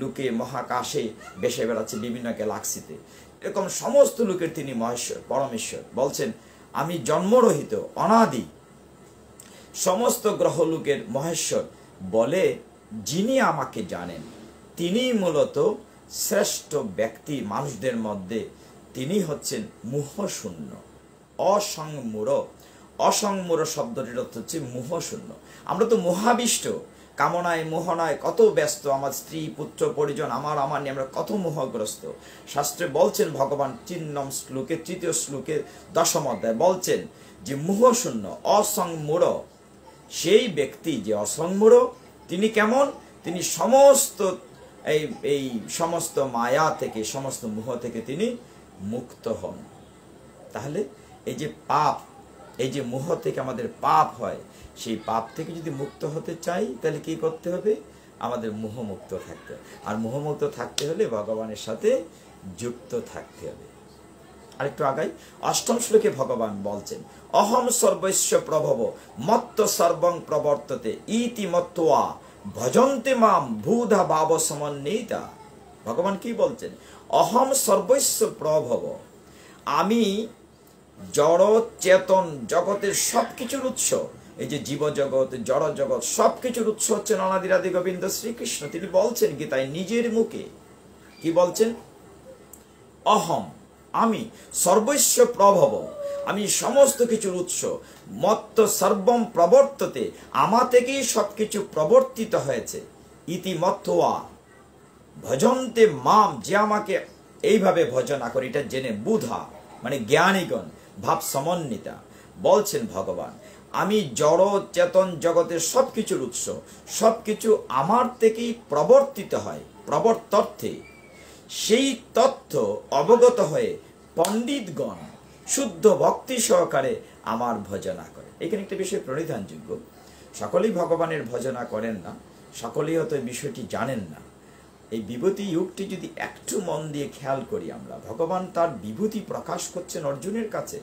লুকে মহাকাশে বেসে বেড়াচ্ছে বিভিন্ন গ্যালাক্সিতে, এরকম সমস্ত লোকের তিনি মহেশ্বর, পরমেশ্বর। বলছেন আমি জন্মরহিত, অনাদি, সমস্ত গ্রহ লোকের মহেশ্বর বলে যিনি আমাকে জানেন তিনি মূলত শ্রেষ্ঠ ব্যক্তি মানুষদের মধ্যে, তিনি হচ্ছেন মোহশূন্য, অসংমূঢ়। অসংমূঢ় শব্দটির অর্থ হচ্ছে মোহশূন্য। আমরা তো মোহাবিষ্ট, কামনায় মোহনায় কত ব্যস্ত, আমার স্ত্রী পুত্র পরিজন আমার নিয়ে আমরা কত মোহগ্রস্ত। শাস্ত্রে বলছেন ভগবান 3 শ্লোকে, 3য় শ্লোকে 10ম অধ্যায় বলছেন যে মোহশূন্য, অসংমূঢ়, সেই ব্যক্তি যে অসংমূঢ় তিনি কেমন, তিনি সমস্ত এই সমস্ত মায়া থেকে, সমস্ত মোহ থেকে তিনি মুক্ত হন। তাহলে এই যে পাপ, এই যে মোহ থেকে আমাদের পাপ হয়, সেই পাপ থেকে যদি মুক্ত হতে চাই তাহলে কি করতে হবে? আমাদের মোহমুক্ত থাকতে হবে। আর মোহমুক্ত থাকতে হলে ভগবানের সাথে যুক্ত থাকতে হবে। আরেকটু আগাই, 8ম শ্লোকে ভগবান বলছেন অহম সর্বস্ব প্রভব মত্ত সর্বং প্রবর্ততে ইতি মত্ত্বা ভজন্তে মাম ভূধা ভাব সমন্বিতা। ভগবান কি বলছেন? অহম সর্বস্ব প্রভব, আমি জড় চেতন জগতের সবকিছুর উৎস। এই যে জীবজগৎ, জড় জগৎ, সবকিছুর উৎস হচ্ছেন অনাদিরাদি গোবিন্দ শ্রীকৃষ্ণ। তিনি বলছেন গীতায় নিজের মুখে, কি বলছেন? অহম, আমি সর্বস্ব প্রভব, আমি সমস্ত কিছুর উৎস, মত্ত সর্বম প্রবর্ততে, আমা থেকেই সবকিছু প্রবর্তিত হয়েছে। ইতিমত্ত্বা ভজন্তে মাম, যে আমাকে এইভাবে ভজনা করে, এটা জেনে বুধা মানে জ্ঞানীগণ, ভাব সমন্বিতা। বলছেন ভগবান, আমি জড় চেতন জগতের সবকিছুর উৎস, সবকিছু আমার থেকেই প্রবর্তিত হয় প্রবর্তর্থে। সেই তথ্য অবগত হয়ে পণ্ডিতগণ শুদ্ধ ভক্তি সহকারে আমার ভজনা করে। এখানে একটা বিষয় প্রণিধানযোগ্য, সকলেই ভগবানের ভজনা করেন না, সকলেই হয়তো এই বিষয়টি জানেন না। এই বিভূতি যুগটি যদি একটু মন দিয়ে খেয়াল করি আমরা, ভগবান তার বিভূতি প্রকাশ করছেন অর্জুনের কাছে।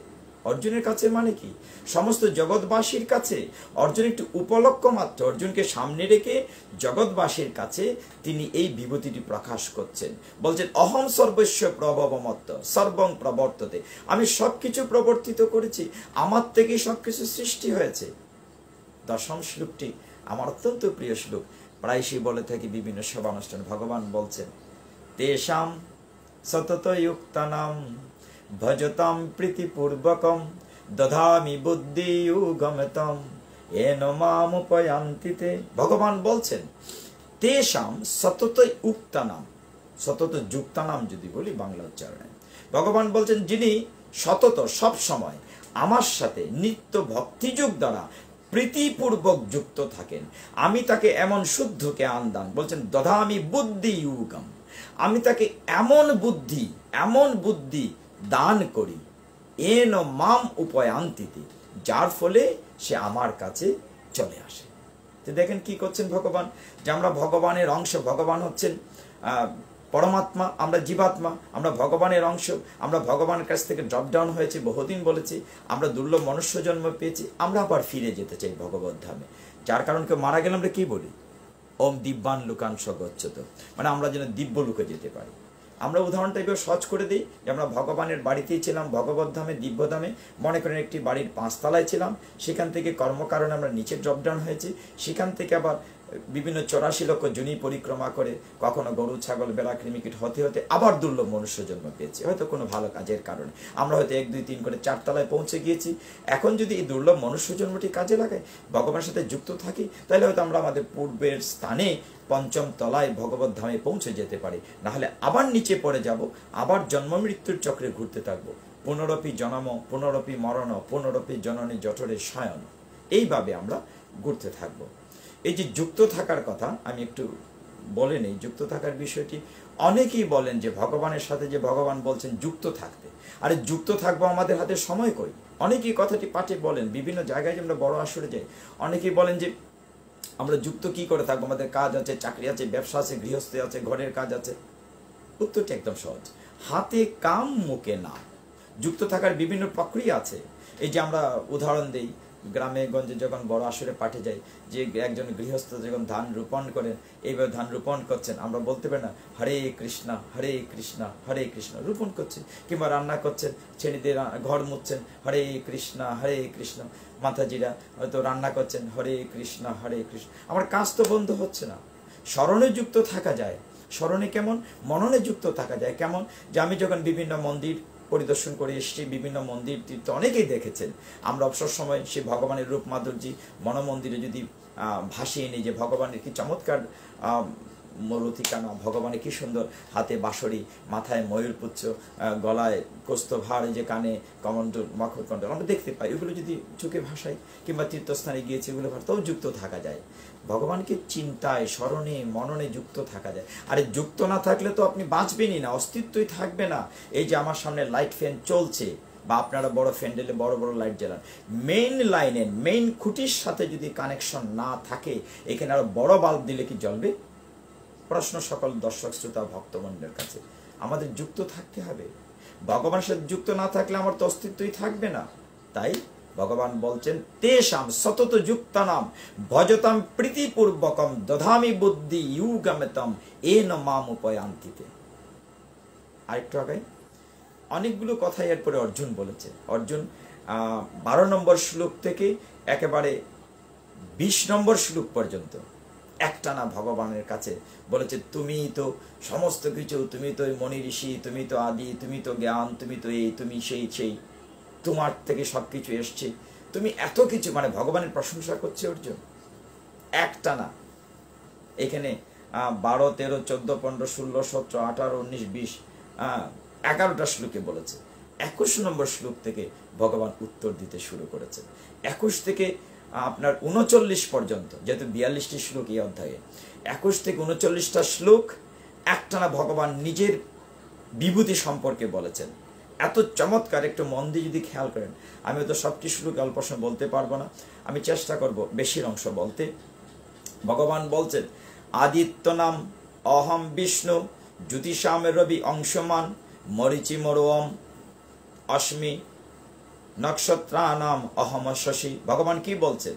অর্জুনের কাছে মানে কি? সমস্ত জগৎবাসীর কাছে। অর্জুন একটু উপলক্ষ মাত্র, অর্জুনকে সামনে রেখে জগৎবাসীর কাছে তিনি এই বিভূতিটি প্রকাশ করছেন। বলছেন অহম সর্বস্ব প্রভবমত্ত সর্বং প্রবর্ততে, আমি সবকিছু প্রবর্তিত করেছি, আমার থেকেই সবকিছু সৃষ্টি হয়েছে। দশম শ্লোকটি আমার অত্যন্ত প্রিয় শ্লোক, প্রায়শই বলে থাকি বিভিন্ন সভানুষ্ঠানে। ভগবান বলছেন তেষাং সততযুক্তানাং ভজতাম প্রীতিপূর্বকম দধামি বুদ্ধিযুগমতম येन मामुपयान्ति ते। ভগবান বলছেন তেষাং সততযুক্তানাং, সতত যুক্তানাম যদি বলি বাংলা উচ্চারণে, ভগবান বলছেন যিনি সতত সব সময় আমার সাথে নিত্য ভক্তিযোগ দ্বারা প্রীতিপূর্বক যুক্ত থাকেন, আমি তাকে এমন শুদ্ধ জ্ঞান দান। বলছেন দধামি বুদ্ধি যুগম, আমি তাকে এমন বুদ্ধি দান করি, এন মাম উপয়ান্তিতে, যার ফলে সে আমার কাছে চলে আসে। তো দেখেন কি করছেন ভগবান, যে আমরা ভগবানের অংশ, ভগবান হচ্ছেন পরমাত্মা, আমরা জীবাত্মা, আমরা ভগবানের অংশ, আমরা ভগবানের কাছ থেকে ড্রপ ডাউন হয়েছি, বহুদিন বলেছি, আমরা দুর্লভ মনুষ্য জন্ম পেয়েছি, আমরা আবার ফিরে যেতে চাই ভগবত ধামে। যার কারণ কেউ মারা গেলে আমরা কি বলি? ওম দিব্যান লোকান স্বগচ্ছত, মানে আমরা যেন দিব্য লোকে যেতে পারি। আমরা উদাহরণটা এবার সহজ করে দিই, যে আমরা ভগবানের বাড়িতেই ছিলাম, ভগবত ধামে দিব্যধামে, মনে করেন একটি বাড়ির 5 তলায় ছিলাম, সেখান থেকে কর্মকারণে আমরা নিচে ড্রপ ডাউন হয়েছি, সেখান থেকে আবার বিভিন্ন 84 লক্ষ জুনি পরিক্রমা করে কখনো গরু ছাগল বেড়া কৃমিকীট হতে হতে আবার দুর্লভ মনুষ্য জন্ম পেয়েছি, হয়তো কোনো ভালো কাজের কারণে আমরা হয়তো 1 2 3 করে 4 তলায় পৌঁছে গিয়েছি। এখন যদি এই দুর্লভ মনুষ্য জন্মটি কাজে লাগাই, ভগবানের সাথে যুক্ত থাকি, তাহলে হয়তো আমরা আমাদের পূর্বের স্থানে 5ম তলায় ভগবত ধামে পৌঁছে যেতে পারি। নাহলে আবার নিচে পড়ে যাব, আবার জন্ম মৃত্যুর চক্রে ঘুরতে থাকবো। পুনরপি জনম পুনরপি মরণ পুনরপি জননী জঠরে শয়ন, এইভাবে আমরা ঘুরতে থাকবো। এই যে যুক্ত থাকার কথা আমি একটু বলে নেই, যুক্ত থাকার বিষয়টি অনেকেই বলেন যে ভগবানের সাথে যে ভগবান বলছেন যুক্ত থাকতে, আরে যুক্ত থাকবো আমাদের হাতে সময় কই? অনেকেই কথাটি পাঠে বলেন, বিভিন্ন জায়গায় যে আমরা বড় আসরে যাই, অনেকেই বলেন যে আমরা যুক্ত কি করে থাকবো, আমাদের কাজ আছে, চাকরি আছে, ব্যবসা আছে, গৃহস্থ আছে, ঘরের কাজ আছে। উত্তরটি একদম সহজ, হাতে কাম মুখে না। যুক্ত থাকার বিভিন্ন প্রক্রিয়া আছে। এই যে আমরা উদাহরণ দেই, গ্রামে গঞ্জে যখন বড় আসরে পাঠে যাই, যে একজন গৃহস্থ যখন ধান রোপণ করেন, এইভাবে ধান রোপণ করছেন, আমরা বলতে পারি না হরে কৃষ্ণ হরে কৃষ্ণ হরে কৃষ্ণ, রোপণ করছেন। কিংবা রান্না করছেন, ছেলেদের ঘর মুছছেন, হরে কৃষ্ণ, মাতাজিরা হয়তো রান্না করছেন, হরে কৃষ্ণ হরে কৃষ্ণ। আমার কাজ তো বন্ধ হচ্ছে না। স্মরণে যুক্ত থাকা যায়। স্মরণে কেমন? মননে যুক্ত থাকা যায় কেমন? যে আমি যখন বিভিন্ন মন্দির পরিদর্শন করে এসেছি, বিভিন্ন মন্দির তীর্থ অনেকেই দেখেছেন, আমরা অবসর সময় সে ভগবানের রূপ মাধুর্যী মনমন্দিরে যদি ভাসিয়ে নিই, যে ভগবানের কি চমৎকার মরুতিকানা, ভগবানের কি সুন্দর, হাতে বাঁশরি, মাথায় ময়ূরপুচ্ছ, গলায় কৌস্তভার, যে কানে কমণ্ডল মকরকুণ্ডল আমরা দেখতে পাই, এগুলো যদি চোখে ভাসাই, কিংবা তীর্থস্থানে গিয়েছি এগুলো ভাষাতেও যুক্ত থাকা যায়। ভগবানকে চিন্তায় স্মরণে মননে যুক্ত থাকা যায়। আরে যুক্ত না থাকলে তো আপনি বাঁচবেনই না, অস্তিত্বই থাকবে না। এই যে আমার সামনে লাইট ফ্যান চলছে, বা আপনারা বড় ফ্যান্ডেলে বড় বড় লাইট জ্বালান, মেইন লাইনে মেইন খুঁটির সাথে যদি কানেকশন না থাকে, এখানে আরো বড় বাল্ব দিলে কি জ্বলবে? প্রশ্ন সকল দর্শক শ্রোতা ভক্তমণ্ডের কাছে। আমাদের যুক্ত থাকতে হবে। ভগবানের সাথে যুক্ত না থাকলে আমার তো অস্তিত্বই থাকবে না। তাই ভগবান বলছেন তেষাং সতত যুক্তানাম ভজতাম প্রীতিপূর্বকম দধামি বুদ্ধি যুগমতম এন মাম উপয়ান্তিতে। আরেকটু আগে অনেকগুলো কথা এরপরে অর্জুন বলেছে। অর্জুন 12 নম্বর শ্লোক থেকে একেবারে 20 নম্বর শ্লোক পর্যন্ত একটানা ভগবানের কাছে বলেছে, তুমি তো সমস্ত কিছু, তুমি তো মনি ঋষি, তুমি তো আদি, তুমি তো জ্ঞান, তুমি তো এই, তুমি সেই, তোমার থেকে সব কিছু এসছে, তুমি এত কিছু, মানে ভগবানের প্রশংসা করছে অর্জুন একটানা। এখানে 12, 13, 14, 15, 16, 17, 18, 19, 20, 11টা শ্লোকে বলেছে। 21 নম্বর শ্লোক থেকে ভগবান উত্তর দিতে শুরু করেছে। 21 থেকে আপনার 39 পর্যন্ত, যেহেতু 42টি শ্লোক এই অধ্যায়ে, 21 থেকে 39টা শ্লোক একটানা ভগবান নিজের বিভূতি সম্পর্কে বলেছেন। এত চমৎকার, একটু মন দিয়ে যদি খেয়াল করেন, আমি তো সবটি শ্লোক অল্প সময় বলতে পারবো না, আমি চেষ্টা করব বেশির অংশ বলতে। ভগবান বলছেন, আদিত্য নাম অহম বিষ্ণু, জ্যোতিষাম রবি অংশমান, মরিচি মরুয়ম অস্মি, নক্ষত্রানাম অহম শশী। ভগবান কি বলছেন?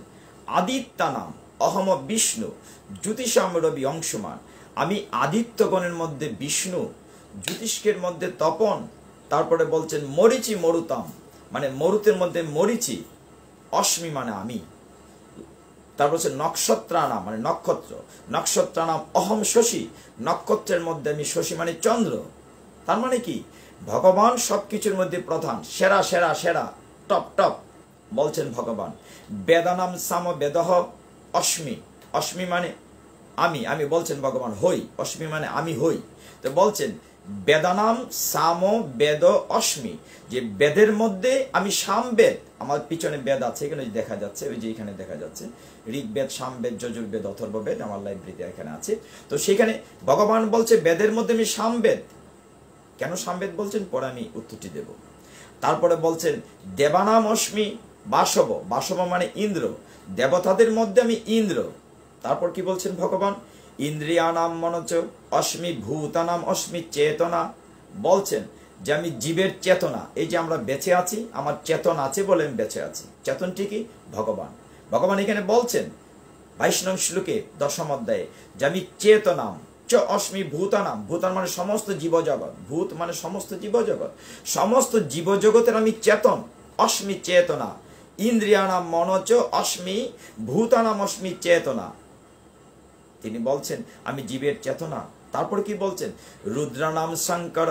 আদিত্যানাম অহম বিষ্ণু, জ্যোতিষাম রবি অংশমান, আমি আদিত্যগণের মধ্যে বিষ্ণু, জ্যোতিষ্কের মধ্যে তপন। তারপরে বলছেন মরিচি মরুতাম, মানে মরুতের মধ্যে মরিচি, অস্মি মানে আমি। তারপর হচ্ছে নক্ষত্রানাম মানে নক্ষত্র, নক্ষত্রানাম অহম শশী, নক্ষত্রের মধ্যে আমি শশী মানে চন্দ্র। তার মানে কি? ভগবান সবকিছুর মধ্যে প্রধান, সেরা সেরা সেরা, টপ টপ বলছেন ভগবান। বেদানাম সাম বেদহ অস্মি, অস্মি মানে আমি, আমি বলছেন ভগবান হই, অস্মি মানে আমি হই। তো বলছেন বেদানাম সাম বেদ অস্মি, যে বেদের মধ্যে আমি সামবেদ, আমার পিছনে বেদ আছে, এখানে দেখা যাচ্ছে, ওই যে এখানে দেখা যাচ্ছে ঋগ্বেদ, সামবেদ, যজুর্বেদ, অথর্ববেদ, আমার লাইব্রেরিতে এখানে আছে। তো সেখানে ভগবান বলছে বেদের মধ্যে আমি সামবেদ। কেন সামবেদ বলছেন? পরে আমি উত্তরটি দেব। তারপরে বলছেন দেবানাম অস্মি বাসব, বাসব মানে ইন্দ্র, দেবতাদের মধ্যে আমি ইন্দ্র। তারপর কি বলছেন ভগবান? ইন্দ্রিয়ানাম মনোচ অস্মি, ভূতানাম অস্মি চেতনা, বলছেন যে আমি জীবের চেতনা, এই যে আমরা বেঁচে আছি, আমার চেতন আছে বলে আমি বেঁচে আছি। চেতনটি কি? ভগবান। ভগবান এখানে বলছেন 22 নং শ্লোকে 10ম অধ্যায়ে যে আমি চেতনাম চ অস্মি ভূতানাম, ভূতান মানে সমস্ত জীবজগৎ, ভূত মানে সমস্ত জীবজগৎ, সমস্ত জীবজগতের আমি চেতন, অস্মি চেতনা। ইন্দ্রিয়ানাম মনোচ অস্মি, ভূতানাম অস্মি চেতনা। তিনি বলছেন আমি জীবের চেতনা। তারপর কি বলছেন? রুদ্রানাম শঙ্কর,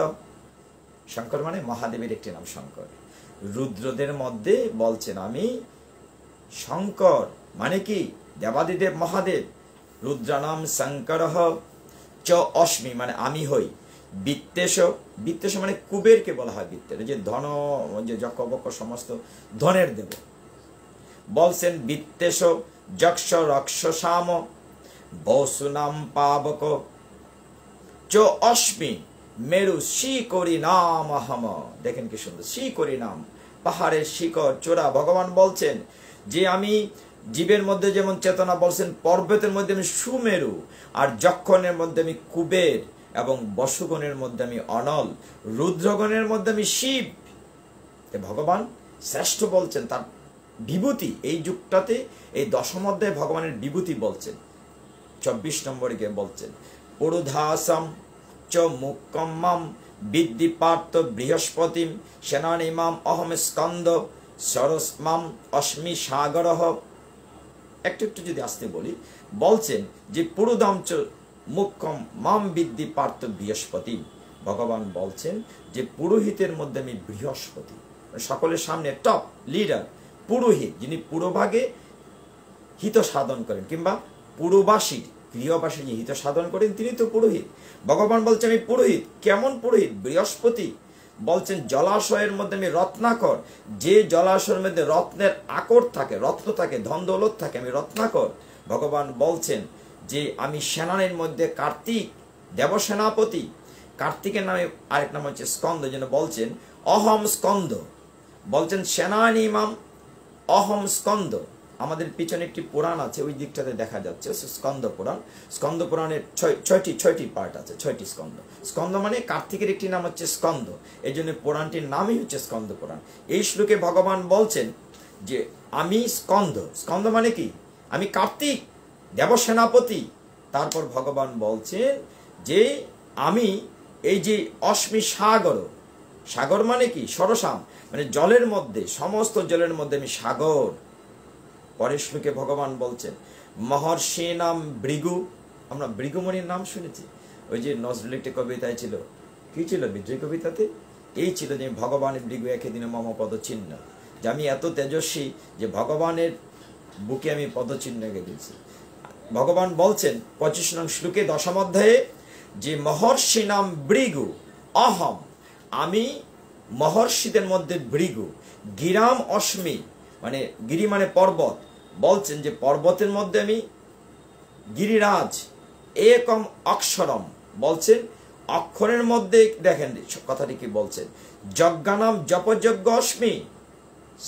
শঙ্কর মানে মহাদেবের একটি নাম শঙ্কর। রুদ্রদের মধ্যে বলছেন আমি শঙ্কর, মানে কি? দেবাদিদেব মহাদেব। রুদ্রানাম শঙ্কর চ অস্মি মানে আমি হই। বিত্তেশ, বিত্তেশ মানে কুবেরকে বলা হয় বিত্তের, যে ধন, যে যজ্ঞবক্ষ সমস্ত ধনের দেব। বলছেন বিত্তেশ যক্ষ রক্ষ সাম বসুনাম পাবক চ অস্মি মেরু শিকরি নাম আহম। দেখেন কি সুন্দর, শিকরি নাম, পাহাড়ের শিকড় চূড়া। ভগবান বলছেন যে আমি জীবের মধ্যে যেমন চেতনা, বলছেন পর্বতের মধ্যে আমি সুমেরু, আর যক্ষণের মধ্যে আমি কুবের, এবং বসুগণের মধ্যে আমি অনল, রুদ্রগণের মধ্যে আমি শিব। ভগবান শ্রেষ্ঠ বলছেন, তার বিভূতি এই যুগটাতে, এই 10ম অধ্যায়ে ভগবানের বিভূতি বলছেন। 24 নম্বরে গিয়ে বলছেন পুরুধাসম চ মুক্কম্মাম বিদ্যি পার্থ বৃহস্পতিম সেনানিমাম অহম স্কন্দ সরস্মাম অস্মি সাগরহ। একটু একটু যদি আসতে বলি, বলছেন যে পুরুধাম চ মুক্কম মাম বিদ্যি পার্থ বৃহস্পতি। ভগবান বলছেন যে পুরোহিতের মধ্যে আমি বৃহস্পতি, সকলের সামনে টপ লিডার পুরোহিত, যিনি পুরোভাগে হিত সাধন করেন, কিংবা পুরোবাসী গৃহবাসী যে হিত সাধন করেন তিনি তো পুরোহিত। ভগবান বলছেন আমি পুরোহিত। কেমন পুরোহিত? বৃহস্পতি। বলছেন জলাশয়ের মধ্যে আমি রত্নাকর, যে জলাশয়ের মধ্যে রত্নের আকর থাকে, রত্ন থাকে, ধন দৌলত থাকে, আমি রত্নাকর। ভগবান বলছেন যে আমি সেনানির মধ্যে কার্তিক, দেবসেনাপতি। কার্তিকের নামে আরেক নাম হচ্ছে স্কন্দ, যেন বলছেন অহম স্কন্দ। বলছেন সেনানি ইমাম অহম স্কন্দ। আমাদের পিছনে একটি পুরাণ আছে, ওই দিকটাতে দেখা যাচ্ছে স্কন্দ পুরাণ। স্কন্দ পুরাণের ছয়টি পার্ট আছে, 6টি স্কন্দ। স্কন্দ মানে কার্তিকের একটি নাম হচ্ছে স্কন্দ, এই জন্য পুরাণটির নামই হচ্ছে স্কন্দ পুরাণ। এই শ্লোকে ভগবান বলছেন যে আমি স্কন্দ। স্কন্দ মানে কি? আমি কার্তিক, দেবসেনাপতি। তারপর ভগবান বলছেন যে আমি এই যে অস্মি সাগর, সাগর মানে কি? সরসাম মানে জলের মধ্যে, সমস্ত জলের মধ্যে আমি সাগর। পরের শ্লোকে ভগবান বলছেন মহর্ষি নাম ভৃগু, আমরা ভৃগুমণির নাম শুনেছি, ওই যে নজরুল একটি কবিতায় ছিল, কি ছিল বিজয় কবিতাতে, এই ছিল যে ভগবান ভৃগু একে দিনে মম পদচিহ্ন, যে আমি এত তেজস্বী যে ভগবানের বুকে আমি পদচিহ্ন এঁকে দিয়েছি। ভগবান বলছেন 25 নং শ্লোকে 10ম অধ্যায়ে যে মহর্ষি নাম ভৃগু অহম, আমি মহর্ষিদের মধ্যে ভৃগু, গিরাম অস্মি, মানে গিরি মানে পর্বত, বলছেন যে পর্বতের মধ্যে আমি গিরিরাজ, একম অক্ষরম, বলছেন অক্ষরের মধ্যে, দেখেন কথাটি কি বলছেন, যজ্ঞানাম জপযজ্ঞ অস্মি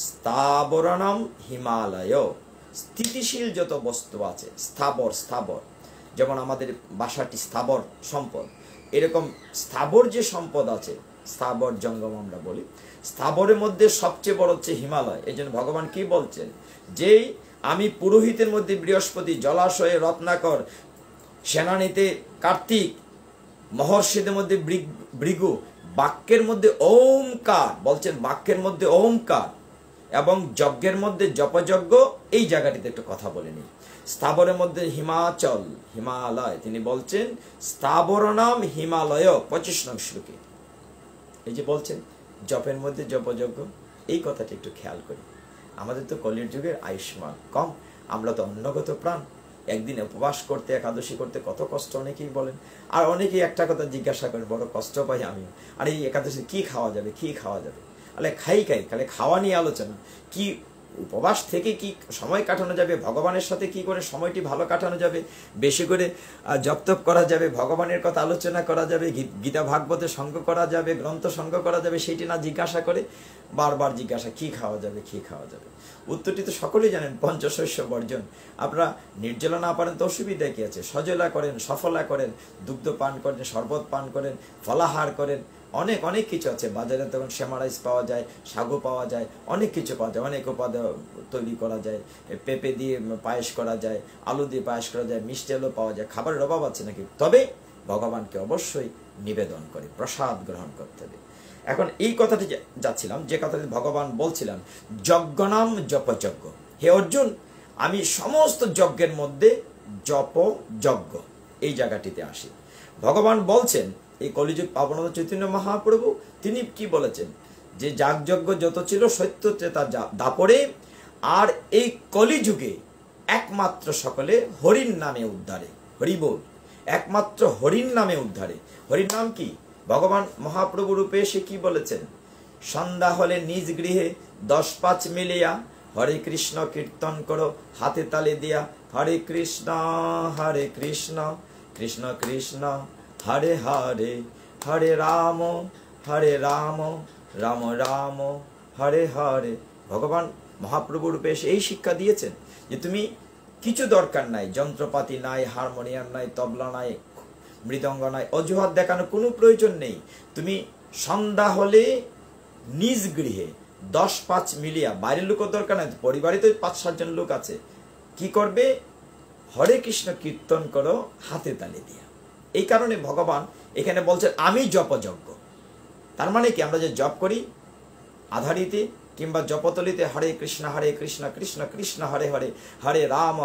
স্থাবরানাম হিমালয়, স্থিতিশীল যত বস্তু আছে, স্থাবর স্থাবর, যেমন আমাদের বাসাটি স্থাবর সম্পদ, এরকম স্থাবর যে সম্পদ আছে, স্থাবর জঙ্গম আমরা বলি, স্থাবরের মধ্যে সবচেয়ে বড় হচ্ছে হিমালয়। এই জন্য ভগবান কি বলছেন, যেই আমি পুরোহিতের মধ্যে বৃহস্পতি, জলাশয়ে রত্নাকর, সেনানীতে কার্তিক, মহর্ষিদের মধ্যে ভৃগু, বাক্যের মধ্যে ওমকার, বলছেন বাক্যের মধ্যে ওমকার, এবং যজ্ঞের মধ্যে জপযজ্ঞ, এই জায়গাটিতে একটু কথা বলে নিই। স্থাবরের মধ্যে হিমাচল, হিমালয়, তিনি বলছেন স্থাবর নাম হিমালয় 25 নং শ্লোকে। এই যে বলছেন জপের মধ্যে জপযজ্ঞ, এই কথাটি একটু খেয়াল করি। আমাদের তো কলির যুগের আয়ুষ্মান কম, আমরা তো অন্নগত প্রাণ, একদিন উপবাস করতে, একাদশী করতে কত কষ্ট অনেকেই বলেন, আর অনেকেই একটা কথা জিজ্ঞাসা করেন, বড় কষ্ট পাই আমি, আর এই একাদশী কি খাওয়া যাবে, কি খাওয়া যাবে, আলে খাই তাহলে খাওয়া নিয়ে আলোচনা, কি উপবাস থেকে কি সময় কাটানো যাবে, ভগবানের সাথে কি করে সময়টি ভালো কাটানো যাবে, বেশি করে জপ তপ করা যাবে, ভগবানের কথা আলোচনা করা যাবে, গীতা ভাগবতের সঙ্গ করা যাবে, গ্রন্থ সঙ্গ করা যাবে, সেইটি না জিজ্ঞাসা করে বারবার জিজ্ঞাসা কি খাওয়া যাবে, কি খাওয়া যাবে। উত্তরটি তো সকলেই জানেন, পঞ্চশস্য বর্জন। আপনারা নির্জলা না পারেন তো অসুবিধা কি আছে, সজলা করেন, সফলা করেন, দুগ্ধ পান করেন, শরবত পান করেন, ফলাহার করেন, অনেক অনেক কিছু আছে। বাজারে তখন শ্যামা রাইস পাওয়া যায়, সাগু পাওয়া যায়, অনেক কিছু পাওয়া যায়, অনেক উপাদ তৈরি করা যায়, পেঁপে দিয়ে পায়েস করা যায়, আলু দিয়ে পায়েস করা যায়, মিষ্টি আলু পাওয়া যায়, খাবারের অভাব আছে নাকি? তবে ভগবানকে অবশ্যই নিবেদন করে প্রসাদ গ্রহণ করতে হবে। এখন এই কথাটি যাচ্ছিলাম, যে কথাটি ভগবান বলছিলাম যজ্ঞনাম জপযজ্ঞ, হে অর্জুন আমি সমস্ত যজ্ঞের মধ্যে জপ যজ্ঞ, এই জায়গাটিতে আসি। ভগবান বলছেন এই কলিযুগ পাবনতা চৈতন্য মহাপ্রভু তিনি কি বলেছেন, যে যাগযজ্ঞ যত ছিল সত্য ত্রেতা দাপরে, আর এই কলিযুগে একমাত্র সকলে হরির নামে উদ্ধারে, হরি বল, একমাত্র হরির নামে উদ্ধারে। হরির নাম কি? ভগবান মহাপ্রভু রূপে এসে কি বলেছেন, সন্ধ্যা হলে নিজ গৃহে 10-5 মিলিয়া হরে কৃষ্ণ কীর্তন করো হাতে তালে দিয়া, হরে কৃষ্ণ কৃষ্ণ কৃষ্ণ হরে হরে, হরে রাম রাম রাম হরে হরে। ভগবান মহাপ্রভু রূপে এসে এই শিক্ষা দিয়েছেন যে তুমি কিছু দরকার নাই, যন্ত্রপাতি নাই, হারমোনিয়াম নাই, তবলা নাই, মৃদঙ্গ নাই, অজুহাত দেখানোর কোনো প্রয়োজন নেই। তুমি সন্ধ্যা হলে নিজ গৃহে 10-5 মিলিয়া, বাইরের লোকের দরকার নাই, পরিবারে তো 5-7 জন লোক আছে, কি করবে, হরে কৃষ্ণ কীর্তন করো হাতে তালি দিয়া। এই কারণে ভগবান এখানে বলছেন আমি জপযজ্ঞ। তার মানে কি, আমরা যে জপ করি আধারিতে কিংবা জপতলিতে হরে কৃষ্ণ কৃষ্ণ কৃষ্ণ হরে হরে, হরে রাম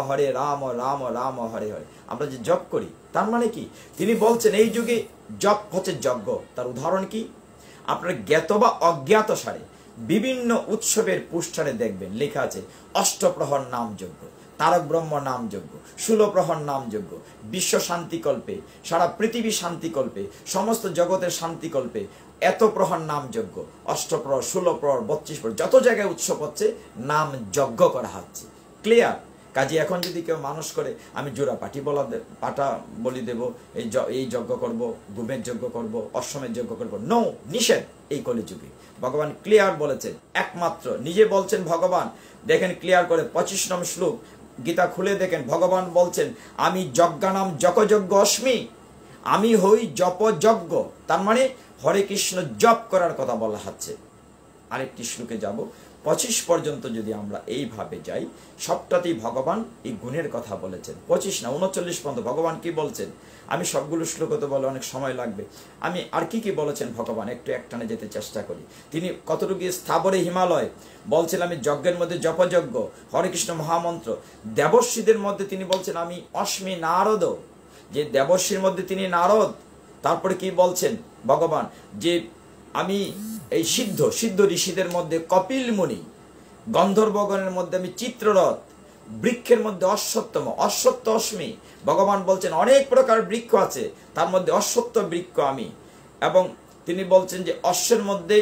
রাম রাম হরে হরে, আমরা যে জপ করি, তার মানে কি তিনি বলছেন এই যুগে জপ হচ্ছে যজ্ঞ। তার উদাহরণ কি, আপনার জ্ঞাত বা অজ্ঞাত সারে বিভিন্ন উৎসবের পুষ্ঠারে দেখবেন লেখা আছে অষ্টপ্রহর নাম যজ্ঞ, তারক ব্রহ্ম নাম যজ্ঞ, 16 প্রহর নাম যজ্ঞ, বিশ্ব শান্তিকল্পে, সারা পৃথিবী শান্তিকল্পে, সমস্ত জগতের শান্তিকল্পে এত প্রহর নাম যজ্ঞ, অষ্টপ্রহর, 16 প্রহর, 32 প্রহর, যত জায়গায় উৎসব হচ্ছে নাম যজ্ঞ করা হচ্ছে। ক্লিয়ার? কাজে এখন যদি কেউ মানুষ করে আমি জোড়া পাটা বলি দেব, এই যজ্ঞ করব, গুমের যজ্ঞ করব, অশ্বমের যজ্ঞ করব, নো, নিষেধ এই কলিযুগে। ভগবান ক্লিয়ার বলেছেন, একমাত্র নিজে বলছেন ভগবান, দেখেন ক্লিয়ার করে 25 নং শ্লোক গীতা খুলে দেখেন, ভগবান বলছেন আমি যজ্ঞানাম যজ্ঞ অস্মি, আমি হই জপ যজ্ঞ। তার মানে হরে কৃষ্ণ জপ করার কথা বলা হচ্ছে। আরেকটি শ্লোকে যাব, 25 পর্যন্ত যদি আমরা এইভাবে যাই, সবটাতেই ভগবান এই গুণের কথা বলেছেন। 25 না 39 পর্যন্ত ভগবান কি বলছেন, আমি সবগুলো শ্লোক তো বলে অনেক সময় লাগবে, আমি আর কি কি বলেছেন ভগবান একটু একটানে যেতে চেষ্টা করি। তিনি কতটুকু স্থাবরে হিমালয় বলছেন, আমি যজ্ঞের মধ্যে জপযজ্ঞ, হরে কৃষ্ণ মহামন্ত্র। দেবর্ষীদের মধ্যে তিনি বলছেন আমি অস্মি নারদ, যে দেবর্ষীর মধ্যে তিনি নারদ। তারপরে কি বলছেন ভগবান, যে আমি এই সিদ্ধ সিদ্ধ ঋষিদের মধ্যে কপিল মুনি, গন্ধর্বগণের মধ্যে আমি চিত্ররথ, বৃক্ষের মধ্যে অশ্বত্থম, অশ্বত্থ অস্মি। ভগবান বলছেন অনেক প্রকার বৃক্ষ আছে, তার মধ্যে অশ্বত্থ বৃক্ষ আমি। এবং তিনি বলছেন যে অশ্বের মধ্যে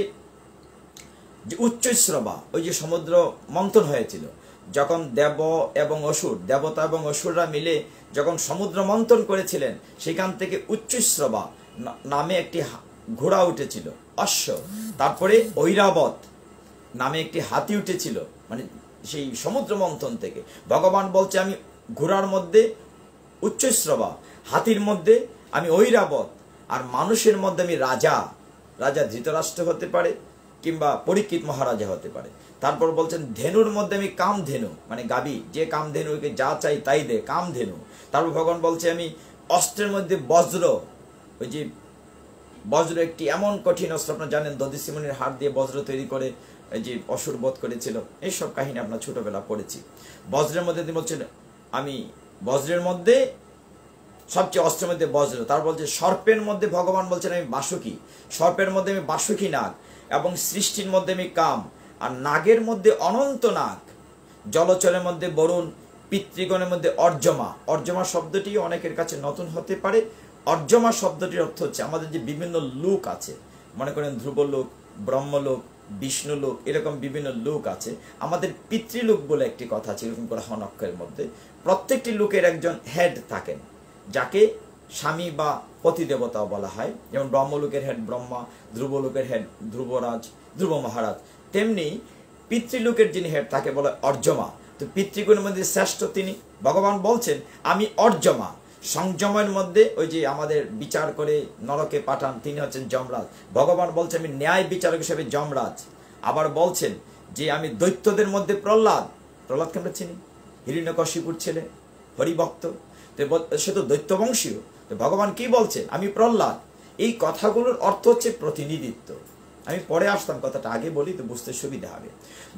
যে উচ্চশ্রবা, ওই যে সমুদ্র মন্থন হয়েছিল যখন দেব এবং অসুর, দেবতা এবং অসুররা মিলে যখন সমুদ্র মন্থন করেছিলেন, সেখান থেকে উচ্চশ্রবা নামে একটি ঘোড়া উঠেছিল, অশ্ব। তারপরে ঐরাবত নামে একটি হাতি উঠেছিল, মানে সেই সমুদ্র মন্থন থেকে। ভগবান বলছে আমি ঘোড়ার মধ্যে উচ্চশ্রবা, হাতির মধ্যে আমি ঐরাবত, আর মানুষের মধ্যে আমি রাজা। রাজা ধৃতরাষ্ট্র হতে পারে কিংবা পরীক্ষিত মহারাজা হতে পারে। তারপর বলছেন ধেনুর মধ্যে আমি কামধেনু, মানে গাবি, যে কামধেনুকে যা চাই তাই দে, কামধেনু। তারপর ভগবান বলছে আমি অস্ত্রের মধ্যে বজ্র, ওই যে বজ্র একটি এমন কঠিন অস্ত্র, আপনারা জানেন দধিসি মুনির হাত দিয়ে বজ্র তৈরি করে এই যে অসুর বধ করেছিল, এইসব কাহিনী আপনার ছোটবেলা পড়েছি। বজ্রের মধ্যে তিনি বলছেন আমি বজ্রের মধ্যে সবচেয়ে অস্ত্রের মধ্যে বজ্র। তার বলছে সর্পের মধ্যে ভগবান বলছেন আমি বাসুকি, সর্পের মধ্যে আমি বাসুকি নাগ, এবং সৃষ্টির মধ্যে আমি কাম, আর নাগের মধ্যে অনন্ত নাগ, জলচরের মধ্যে বরুণ, পিতৃগণের মধ্যে অর্জমা। অর্জমা শব্দটি অনেকের কাছে নতুন হতে পারে। অর্জমা শব্দটির অর্থ হচ্ছে আমাদের যে বিভিন্ন লোক আছে, মনে করেন ধ্রুবলোক, ব্রহ্মলোক, বিষ্ণুলোক, এরকম বিভিন্ন লোক আছে। আমাদের পিতৃলোক বলে একটি কথা আছে, এরকম করে হনক্ষের মধ্যে প্রত্যেকটি লোকের একজন হেড থাকেন, যাকে স্বামী বা পতি দেবতাও বলা হয়। যেমন ব্রহ্মলোকের হেড ব্রহ্মা, ধ্রুবলোকের হেড ধ্রুবরাজ, ধ্রুব মহারাজ। তেমনি পিতৃলোকের যিনি হেড তাকে বলে অর্জমা। তো পিতৃগণের মধ্যে শ্রেষ্ঠ তিনি। ভগবান বলছেন আমি অর্জমা। সংযমের মধ্যে ওই যে আমাদের বিচার করে নরকে পাঠান, তিনি হচ্ছেন যমরাজ। ভগবান বলছেন আমি ন্যায় বিচারক হিসেবে যমরাজ। আবার বলছেন যে আমি দৈত্যদের মধ্যে প্রহ্লাদ। প্রহ্লাদকে আমরা চিনি, হিরণ্যকশিপুর ছেলে, হরিভক্ত, সে তো দৈত্যবংশীয়। তো ভগবান কি বলছেন আমি প্রহ্লাদ। এই কথাগুলোর অর্থ হচ্ছে প্রতিনিধিত্ব। আমি পরে আসতাম, কথাটা আগে বলি তো বুঝতে সুবিধা হবে।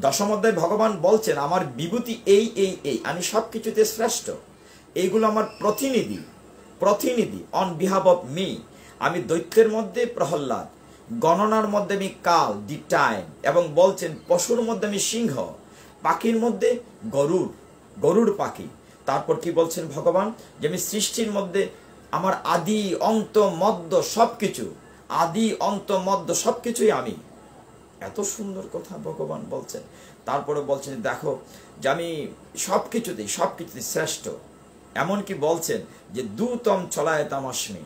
দশম অধ্যায় ভগবান বলছেন আমার বিভূতি এই এই এই, আমি সবকিছুতে শ্রেষ্ঠ, এইগুলো আমার প্রতিনিধি, প্রতিনিধি অন বিহাফ অফ মি। আমি দৈত্যের মধ্যে প্রহ্লাদ, গণনার মধ্যে আমি কাল, দি টাইম, এবং বলছেন পশুর মধ্যে আমি সিংহ, পাখির মধ্যে গরুড়, গরুড় পাখি। তারপর কি বলছেন ভগবান, যে আমি সৃষ্টির মধ্যে আমার আদি অন্ত মধ্য সবকিছু, আদি অন্ত মধ্য সবকিছুই আমি। এত সুন্দর কথা ভগবান বলছেন। তারপরে বলছেন দেখো যে আমি সবকিছুতেই সবকিছুতেই শ্রেষ্ঠ। এমনকি বলছেন যে দূতম ছলায়তাম অস্মি,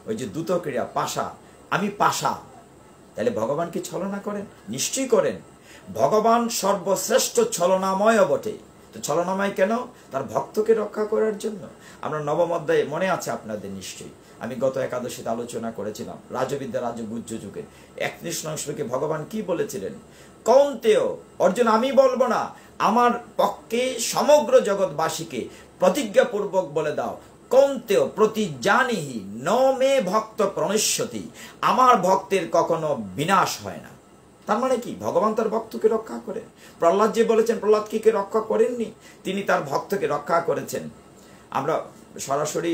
ওই যে দ্রুত ক্রিয়া পাশা, আমি পাশা। তাহলে ভগবান কি ছলনা করেন? নিশ্চয়ই করেন। ভগবান সর্বশ্রেষ্ঠ ছলনাময় বটে। তো ছলনাময় কেন? তার ভক্তকে রক্ষা করার জন্য। আমরা নবম অধ্যায়ে মনে আছে আপনাদের নিশ্চয়ই, আমি গত একাদশীতে আলোচনা করেছিলাম রাজবিদ্যা রাজগুহ্য যুগের 31 নং শ্লোকে ভগবান কি বলেছিলেন, কৌন্তেয় অর্জুন আমি বলবো না, আমার পক্ষে সমগ্র জগৎবাসীকে প্রতিজ্ঞাপূর্বক বলে দাও, কৌন্তেয় প্রতিজানিহি ন মে ভক্ত প্রণশ্যতি, আমার ভক্তের কখনো বিনাশ হয় না। তার মানে কি? ভগবান তার ভক্তকে রক্ষা করেন। প্রহ্লাদ যে বলেছেন, প্রহ্লাদ কি রক্ষা করেননি? তিনি তার ভক্তকে রক্ষা করেছেন। আমরা সরাসরি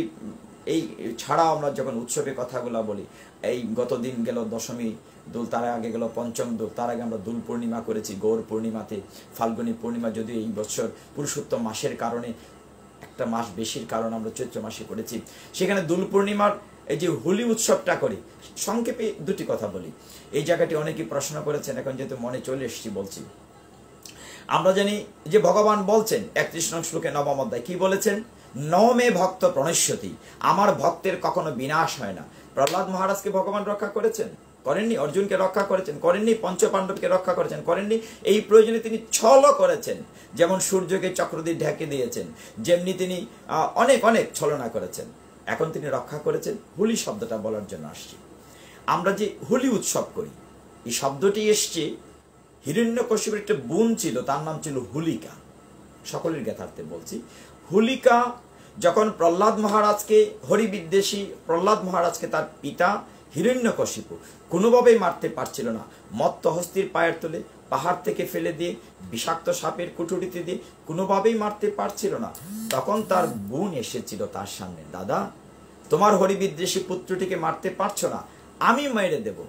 এই ছাড়াও আমরা যখন উৎসবের কথাগুলো বলি, এই গত দিন গেল দশমী দোল, তার আগে গেল পঞ্চম দোল, তার আগে আমরা দোল পূর্ণিমা করেছি গৌর পূর্ণিমাতে। ফাল্গুনী পূর্ণিমা যদিও এই বছর পুরুষোত্তম মাসের কারণে একটা মাস বেশির কারণে আমরা চৈত্র মাসে করেছি। সেখানে দোল পূর্ণিমার এই যে হোলি উৎসবটা করি, সংক্ষেপে দুটি কথা বলি। এই জায়গাটি অনেকেই প্রশ্ন করেছেন, এখন যেহেতু মনে চলে এসেছি বলছি। আমরা জানি যে ভগবান বলছেন 31 নং শ্লোকে নবম অধ্যায় কি বলেছেন, নমে ভক্ত প্রণশ্যতি, আমার ভক্তের কখনো বিনাশ হয় না। প্রহ্লাদ মহারাজকে ভগবান রক্ষা করেছেন? করেননি। অর্জুনকে রক্ষা করেছেন? করেননি। পঞ্চপাণ্ডবকে রক্ষা করেছেন? করেননি। এই প্রয়োজনে তিনি ছল করেছেন, যেমন সূর্যকে চক্র দিয়ে ঢেকে দিয়েছেন, যেমনি তিনি অনেক অনেক ছলনা করেছেন। এখন তিনি রক্ষা করেছেন। হোলি শব্দটা বলার জন্য আসছি। আমরা যে হোলি উৎসব করি, এই শব্দটি এসছে হিরণ্যকশিপুর একটা বোন ছিল, তার নাম ছিল হুলিকা। সকলের জ্ঞাতার্থে বলছি। হুলিকা যখন প্রহ্লাদ মহারাজকে, হরিবিদ্বেষী প্রহ্লাদ মহারাজকে তার পিতা হিরণ্যকশিপু কোনোভাবেই মারতে পারছিল না, মত্ত হস্তির পায়ের তলে পাহাড় থেকে ফেলে দিয়ে বিষাক্ত সাপের কুঠুরিতে দিয়ে কোনোভাবেই মারতে পারছিল না, তখন তার বোন এসেছিল তার সামনে, দাদা তোমার হরিবিদ্বেষী পুত্রটিকে মারতে পারছো না, আমি মেরে দেব।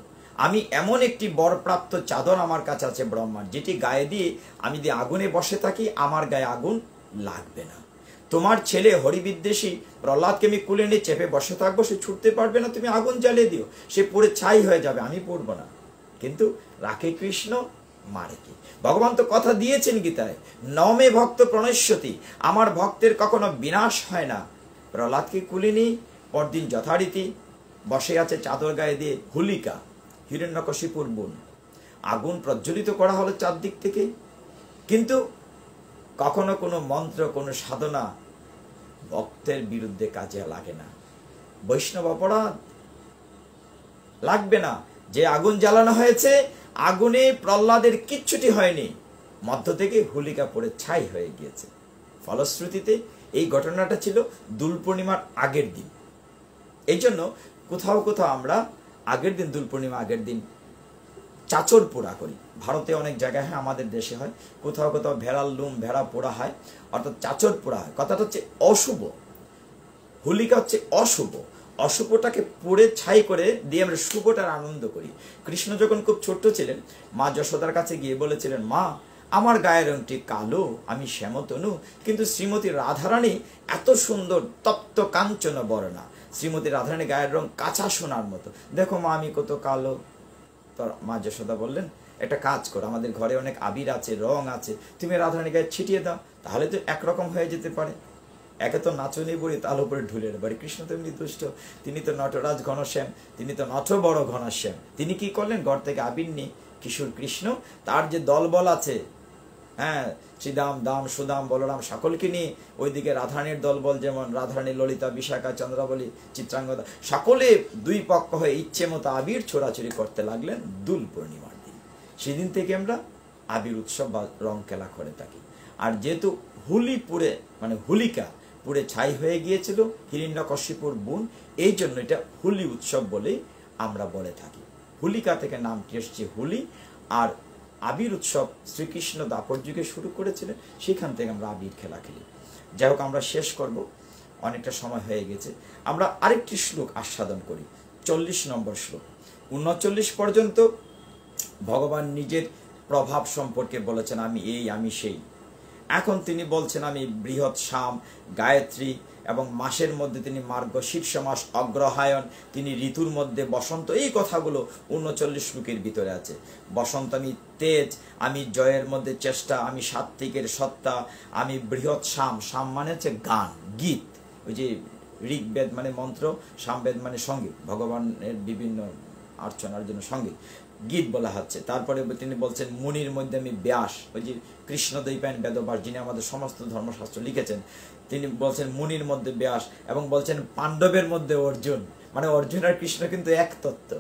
আমি এমন একটি বরপ্রাপ্ত চাদর আমার কাছে আছে ব্রহ্মার, যেটি গায়ে দিয়ে আমি যদি আগুনে বসে থাকি আমার গায়ে আগুন লাগবে না। তোমার ছেলে হরিবিদ্বেষী প্রহ্লাদকে আমি কুলে নিয়ে চেপে বসে থাকবো, সে ছুটতে পারবে না, তুমি আগুন জ্বালিয়ে দিও, সে পুড়ে ছাই হয়ে যাবে, আমি পড়বো না। কিন্তু রাখে কৃষ্ণ, মারে কি? ভগবান তো কথা দিয়েছেন গীতায়, নমে ভক্ত প্রণশ্যতি, আমার ভক্তের কখনো বিনাশ হয় না। প্রহ্লাদকে কুলে নিয়ে পরদিন যথারীতি বসে আছে চাদর গায়ে দিয়ে হুলিকা, হিরণ্যকশিপুর বোন। আগুন প্রজ্বলিত করা হলো চারদিক থেকে, কিন্তু কখনো কোনো মন্ত্র, কোনো সাধনা ভক্তের বিরুদ্ধে কাজে লাগে না। বৈষ্ণব অপরাধ লাগবে না। যে আগুন জ্বালানো হয়েছে, আগুনে প্রহ্লাদের কিচ্ছুটি হয়নি, মধ্য থেকে হুলিকা পড়ে ছাই হয়ে গিয়েছে। ফলশ্রুতিতে এই ঘটনাটা ছিল দোল পূর্ণিমার আগের দিন। এই জন্য কোথাও কোথাও আমরা আগের দিন, দোল পূর্ণিমা আগের দিন চাচর পোড়া করি। ভারতে অনেক জায়গায় হয়, আমাদের দেশে হয়, কোথাও কোথাও ভেড়ার লুম, ভেড়া পোড়া হয়, অর্থাৎ চাচর পোড়া হয়। কথাটা হচ্ছে অশুভ, হোলিকা হচ্ছে অশুভ, অশুভটাকে পুড়ে ছাই করে দিয়ে আমরা শুভটার আনন্দ করি। কৃষ্ণ যখন খুব ছোট্ট ছিলেন, মা যশোদার কাছে গিয়ে বলেছিলেন, মা আমার গায়ের রংটি কালো, আমি শ্যামতনু, কিন্তু শ্রীমতী রাধারানী এত সুন্দর তপ্ত কাঞ্চন বর্ণা, শ্রীমতী রাধারানী গায়ের রং কাঁচা সোনার মতো, দেখো মা আমি কত কালো। তো মা যশোদা বললেন, একটা কাজ করো, আমাদের ঘরে অনেক আবির আছে, রং আছে, তুমি রাধারানী গায়ে ছিটিয়ে দাও, তাহলে তো একরকম হয়ে যেতে পারে। একে তো নাচনি বুড়ি, তার উপরে ঢুলের বাড়ি। কৃষ্ণ তো এমনি দুষ্ট, তিনি তো নটরাজ ঘনশ্যাম, তিনি তো নট বড় ঘনশ্যাম। তিনি কি করলেন, ঘর থেকে আবির নিয়ে কিশোর কৃষ্ণ তার যে দলবল আছে, হ্যাঁ, শ্রীদাম, দাম, সুদাম, বলরাম সকলকে নিয়ে ওইদিকে রাধারানীর দলবল, যেমন রাধারানী, ললিতা, বিশাখা, চন্দ্রাবলী, চিত্রাঙ্গদা, সকলে দুই পক্ষ হয়ে ইচ্ছে মতো আবির ছোড়াছুড়ি করতে লাগলেন দোল পূর্ণিমার দিন। সেদিন থেকে আমরা আবির উৎসব বা রং খেলা করে থাকি। আর যেহেতু হোলি পুড়ে, মানে হোলিকা পুড়ে ছাই হয়ে গিয়েছিল হিরণ্যকশিপুর বোন, এই জন্য এটা হোলি উৎসব বলেই আমরা বলে থাকি। হোলিকা থেকে নামটি এসছে হোলি। আর আবির উৎসব শ্রীকৃষ্ণ দ্বাপর যুগে শুরু করেছিলেন, সেখান থেকে আমরা আবির খেলা খেলি। যাই হোক, আমরা শেষ করব, অনেকটা সময় হয়ে গেছে। আমরা আরেকটি শ্লোক আস্বাদন করি, 40 নম্বর শ্লোক। 39 পর্যন্ত ভগবান নিজের প্রভাব সম্পর্কে বলেছেন, আমি এই, আমি সেই। এখন তিনি বলছেন, আমি বৃহৎ শাম, গায়ত্রী, এবং মাসের মধ্যে তিনি মার্গশীর্ষ মাস, অগ্রহায়ণ, তিনি ঋতুর মধ্যে বসন্ত। এই কথাগুলো 39 শ্লোকের ভিতরে আছে। বসন্ত আমি তেজ, আমি জয়ের মধ্যে চেষ্টা, আমি সাত্ত্বিকের সত্তা, আমি বৃহৎ শাম। শাম মানে হচ্ছে গান, গীত। ওই যে ঋগ্বেদ মানে মন্ত্র, সামবেদ মানে সঙ্গীত, ভগবানের বিভিন্ন অর্চনার জন্য সঙ্গীত, গীত বলা হচ্ছে। তারপরে তিনি বলছেন, মুনির মধ্যে আমি ব্যাস, ওই যে কৃষ্ণদ্বৈপায়ন বেদব্যাস, যিনি আমাদের সমস্ত ধর্মশাস্ত্র লিখেছেন, তিনি বলছেন মুনির মধ্যে ব্যাস, এবং বলছেন পাণ্ডবের মধ্যে অর্জুন। মানে অর্জুন আর কৃষ্ণ কিন্তু এক তত্ত্ব।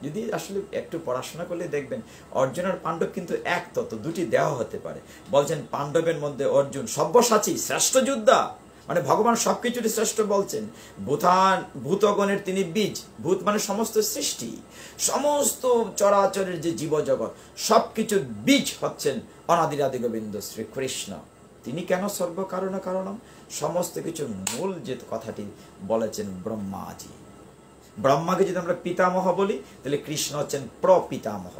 যদি আসলে একটু পড়াশোনা করলে দেখবেন অর্জুন আর পাণ্ডব কিন্তু এক তত্ত্ব, দুটি দেওয়া হতে পারে। বলছেন পাণ্ডবের মধ্যে অর্জুন, সব্যসাচী, শ্রেষ্ঠ যোদ্ধা, মানে ভগবান সবকিছুরই শ্রেষ্ঠ বলছেন। ভূতগণের তিনি বীজ, ভূত মানে সমস্ত সৃষ্টি, সমস্ত চরাচরের যে জীবজগৎ, সবকিছুর বীজ হচ্ছেন অনাদিরাদি গোবিন্দ শ্রীকৃষ্ণ। তিনি কেন সর্বকারণ কারণম, সমস্ত কিছুর মূল যে কথাটি বলেছেন ব্রহ্মাজি। ব্রহ্মাকে যদি আমরা পিতামহ বলি, তাহলে কৃষ্ণ হচ্ছেন প্রপিতামহ।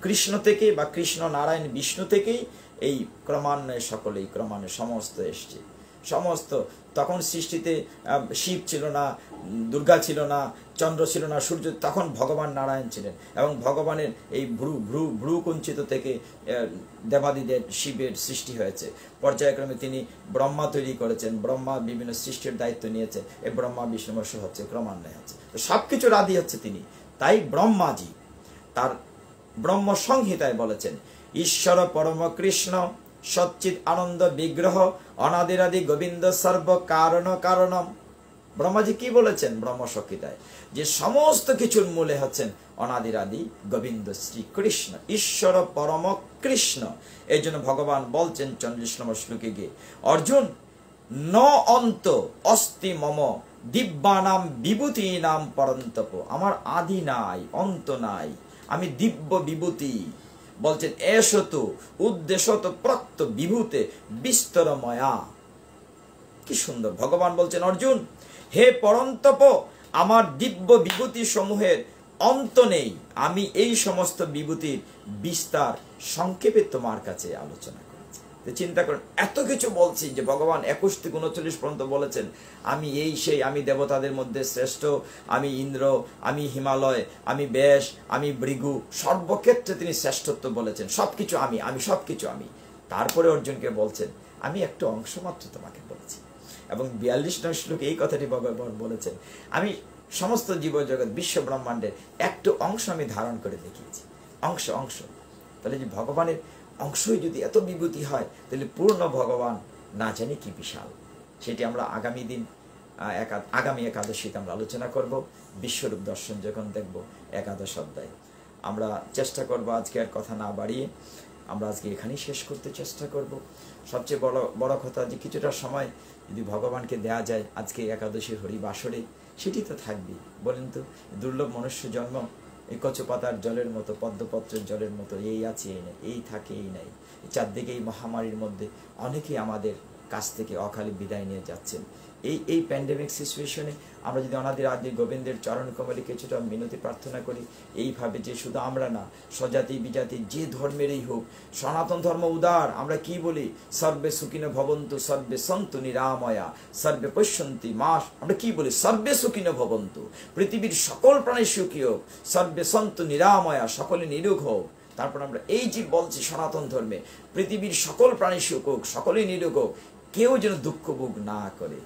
কৃষ্ণ থেকে বা কৃষ্ণ নারায়ণ বিষ্ণু থেকেই এই ক্রমান্বয়ে সকলেই ক্রমান্বয়ে সমস্ত এসছে। সমস্ত তখন সৃষ্টিতে শিব ছিল না, দুর্গা ছিল না, চন্দ্র ছিল না, সূর্য, তখন ভগবান নারায়ণ ছিলেন। এবং ভগবানের এই ভ্রু কুঞ্চিত থেকে দেবাদিদেব শিবের সৃষ্টি হয়েছে। পর্যায়ক্রমে তিনি ব্রহ্মা তৈরি করেছেন, ব্রহ্মা বিভিন্ন সৃষ্টির দায়িত্ব নিয়েছে, এই ব্রহ্মা বিষ্ণু মহেশ্বর হচ্ছে, ক্রমান্বয়ে হচ্ছে, তো সবকিছুর আদি হচ্ছে তিনি। তাই ব্রহ্মাজি তার ব্রহ্ম সংহিতায় বলেছেন, ঈশ্বর পরম কৃষ্ণ সচ্চিৎ আনন্দ বিগ্রহ অনাদিরাদি গোবিন্দ সর্ব কারণ কারণম। ব্রহ্মাজি কি বলেছেন ব্রহ্মসংহিতায়, যে সমস্ত কিছুর মূলে হচ্ছেন অনাদির আদি গোবিন্দ শ্রীকৃষ্ণ, ঈশ্বর পরম কৃষ্ণ। এই জন্য ভগবান বলছেন 40 নম্বর শ্লোকে গিয়ে, অর্জুন ন অন্ত অস্তি মম দিব্যানাম বিভূতি নাম পরন্তপ। আমার আদি নাই, অন্ত নাই, আমি দিব্য বিভূতি। বলছেন এসত উদ্দেশ্যত প্রক্ত বিভূতে বিস্তরময়া। কি সুন্দর ভগবান বলছেন, অর্জুন হে পরন্তপ, আমার দিব্য বিভূতি সমূহের অন্ত নেই, আমি এই সমস্ত বিভূতির বিস্তার সংক্ষেপে তোমার কাছে আলোচনা করেছি। চিন্তা করেন, এত কিছু বলছি যে ভগবান 21 থেকে 39 পর্যন্ত বলেছেন আমি এই সেই, আমি দেবতাদের মধ্যে শ্রেষ্ঠ, আমি ইন্দ্র, আমি হিমালয়, আমি ব্যাস, আমি ভৃগু, সর্বক্ষেত্রে তিনি শ্রেষ্ঠত্ব বলেছেন, সবকিছু আমি, আমি সবকিছু আমি। তারপরে অর্জুনকে বলছেন আমি একটু অংশ মাত্র তোমাকে বলেছি। এবং 42 নং শ্লোকে এই কথাটি ভগবান বলেছেন, আমি সমস্ত জীবজগৎ বিশ্ব ব্রহ্মাণ্ডের একটু অংশ আমি ধারণ করে দেখিয়েছি। অংশ অংশ, তাহলে যে ভগবানের অংশই যদি এত বিভূতি হয়, তাহলে পূর্ণ ভগবান না জানি কি বিশাল। সেটি আমরা আগামী দিন আগামী একাদশীতে আমরা আলোচনা করব। বিশ্বরূপ দর্শন যখন দেখব 11 অধ্যায়, আমরা চেষ্টা করব আজকে আর কথা না বাড়িয়ে আমরা আজকে এখানেই শেষ করতে চেষ্টা করব। সবচেয়ে বড় কথা যে কিছুটা সময় যদি ভগবানকে দেয়া যায় আজকে একাদশীর হরিবাসরে, সেটি তো থাকবেই। বলেন তো, দুর্লভ মনুষ্য জন্ম এই কচুপাতার জলের মতো, পদ্মপত্রের জলের মতো, এই আছে এই নেই, এই থাকে এই নাই। চারদিকে এই মহামারীর মধ্যে অনেকেই আমাদের কাছ থেকে অকালে বিদায় নিয়ে যাচ্ছেন। এই প্যান্ডেমিক সিচুয়েশনে আমরা যদি অনাদির আদি গোবিন্দের চরণ কমলে কিছুটা মিনতি প্রার্থনা করি, এইভাবে যে শুধু আমরা না, স্বজাতি বিজাতি যে ধর্মেরই হোক, সনাতন ধর্ম উদার। আমরা কি বলি, সর্বে সুখিনো ভবন্তু সর্বে সন্তু নিরাময়া সর্বে পশ্যন্তি মাস। আমরা কি বলি, সর্বে সুখিনো ভবন্তু, পৃথিবীর সকল প্রাণী সুখী হোক, সর্বে সন্তু নিরাময়া, সকলে নিরোগ হোক। তারপর আমরা এই যে বলছি সনাতন ধর্মে, পৃথিবীর সকল প্রাণী সুখ হোক, সকলেই নিরোগ হোক, কেউ যেন দুঃখ ভোগ না করে,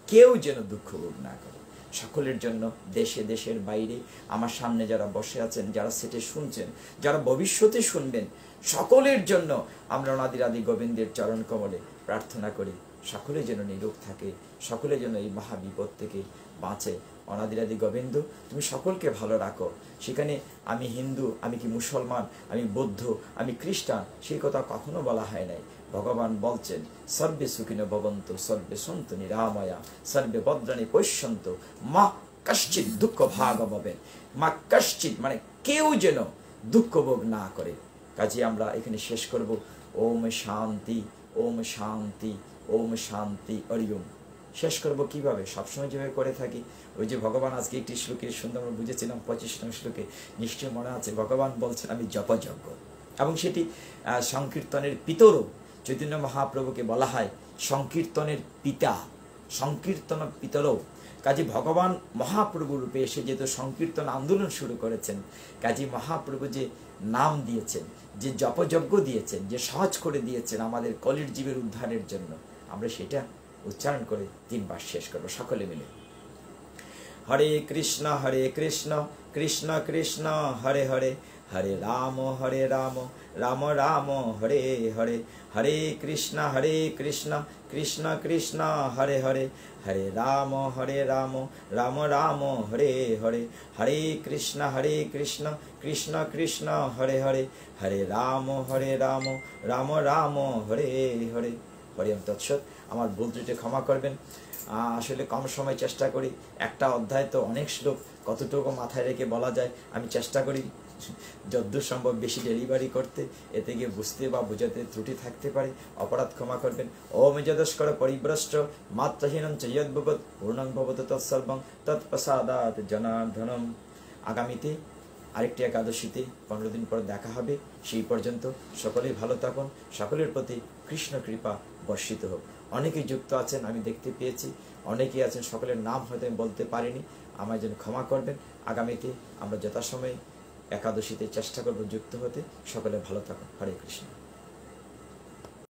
কেউ যেন দুঃখ ভোগ না করে। সকলের জন্য, দেশে দেশের বাইরে আমার সামনে যারা বসে আছেন, যারা সেটে শুনছেন, যারা ভবিষ্যতে শুনবেন, সকলের জন্য আমরা অনাদির আদি গোবিন্দের চরণ কমলে প্রার্থনা করি, সকলে যেন নিরোগ থাকে, সকলে যেন এই মহাবিপদ থেকে বাঁচে। অনাদির আদি গোবিন্দ তুমি সকলকে ভালো রাখো। সেখানে আমি হিন্দু, আমি কি মুসলমান, আমি বৌদ্ধ, আমি খ্রিস্টান, সেই কথা কখনো বলা হয় নাই। ভগবান বলছেন সর্বে সুখিনো ভবন্তু সর্বে সন্তু নিরাময়া সর্বে ভদ্রাণী পশ্যন্তু মা কশ্চিৎ দুঃখ ভাগ ভবেন। মা কশ্চিৎ মানে কেউ যেন দুঃখ ভোগ না করে। কাজে আমরা এখানে শেষ করব। ওম শান্তি, ওম শান্তি, ওম শান্তি, হরিওম। শেষ করবো কিভাবে? সবসময় যেভাবে করে থাকি। ওই যে ভগবান আজকে একটি শ্লোকে সুন্দর আমরা বুঝেছিলাম, 25 নং শ্লোকে নিশ্চয় মনে আছে, ভগবান বলছেন আমি জপযজ্ঞ, এবং সেটি সংকীর্তনের পিতরও। চৈতন্য মহাপ্রভুকে বলা হয় সংকীর্তনের পিতা, সংকীর্তন পিতরও। কাজী ভগবান মহাপ্রভু রূপে এসে যেহেতু সংকীর্তন আন্দোলন শুরু করেছেন, কাজী মহাপ্রভু যে নাম দিয়েছেন, যে জপযজ্ঞ দিয়েছেন, যে সহজ করে দিয়েছেন আমাদের কলির জীবের উদ্ধারের জন্য, আমরা সেটা উচ্চারণ করে 3 বার শেষ করবো সকলে মিলে। হরে কৃষ্ণ কৃষ্ণ কৃষ্ণ হরে হরে, হরে রাম রাম রাম হরে হরে, হরে কৃষ্ণ কৃষ্ণ কৃষ্ণ হরে হরে, হরে রাম রাম রাম হরে হরে, হরে কৃষ্ণ কৃষ্ণ কৃষ্ণ হরে হরে, হরে রাম রাম রাম হরে হরে। হরি ওম তৎসৎ। আমার ভুল ত্রুটি ক্ষমা করবেন। আসলে কম সময় চেষ্টা করি, একটা অধ্যায় তো অনেক শ্লোক, কতটুকু মাথায় রেখে বলা যায় আমি চেষ্টা করি যতদূর সম্ভব বেশি ডেলিভারি করতে। এতে গিয়ে বুঝতে বা বোঝাতে ত্রুটি থাকতে পারে, অপরাধ ক্ষমা করবেন। ওম যদস্কর পরিভ্রষ্ট মাত্রহীনম চ যদ্ভবৎ পূর্ণং ভবতু তৎসর্বং তৎপ্রসাদাৎ জনার্দনম। আগামীতে আরেকটি একাদশীতে 15 দিন পর দেখা হবে। সেই পর্যন্ত সকলেই ভালো থাকুন, সকলের প্রতি কৃষ্ণ কৃপা বর্ষিত হোক। অনেকেই যুক্ত আছেন আমি দেখতে পেয়েছি, অনেকেই আছেন সকলের নাম হয়তো আমি বলতে পারিনি, আমায় যেন ক্ষমা করবেন। আগামীতে আমরা যথাসময়ে একাদশীতে চেষ্টা করব যুক্ত হতে। সকলে ভালো থাকুন। হরে কৃষ্ণ।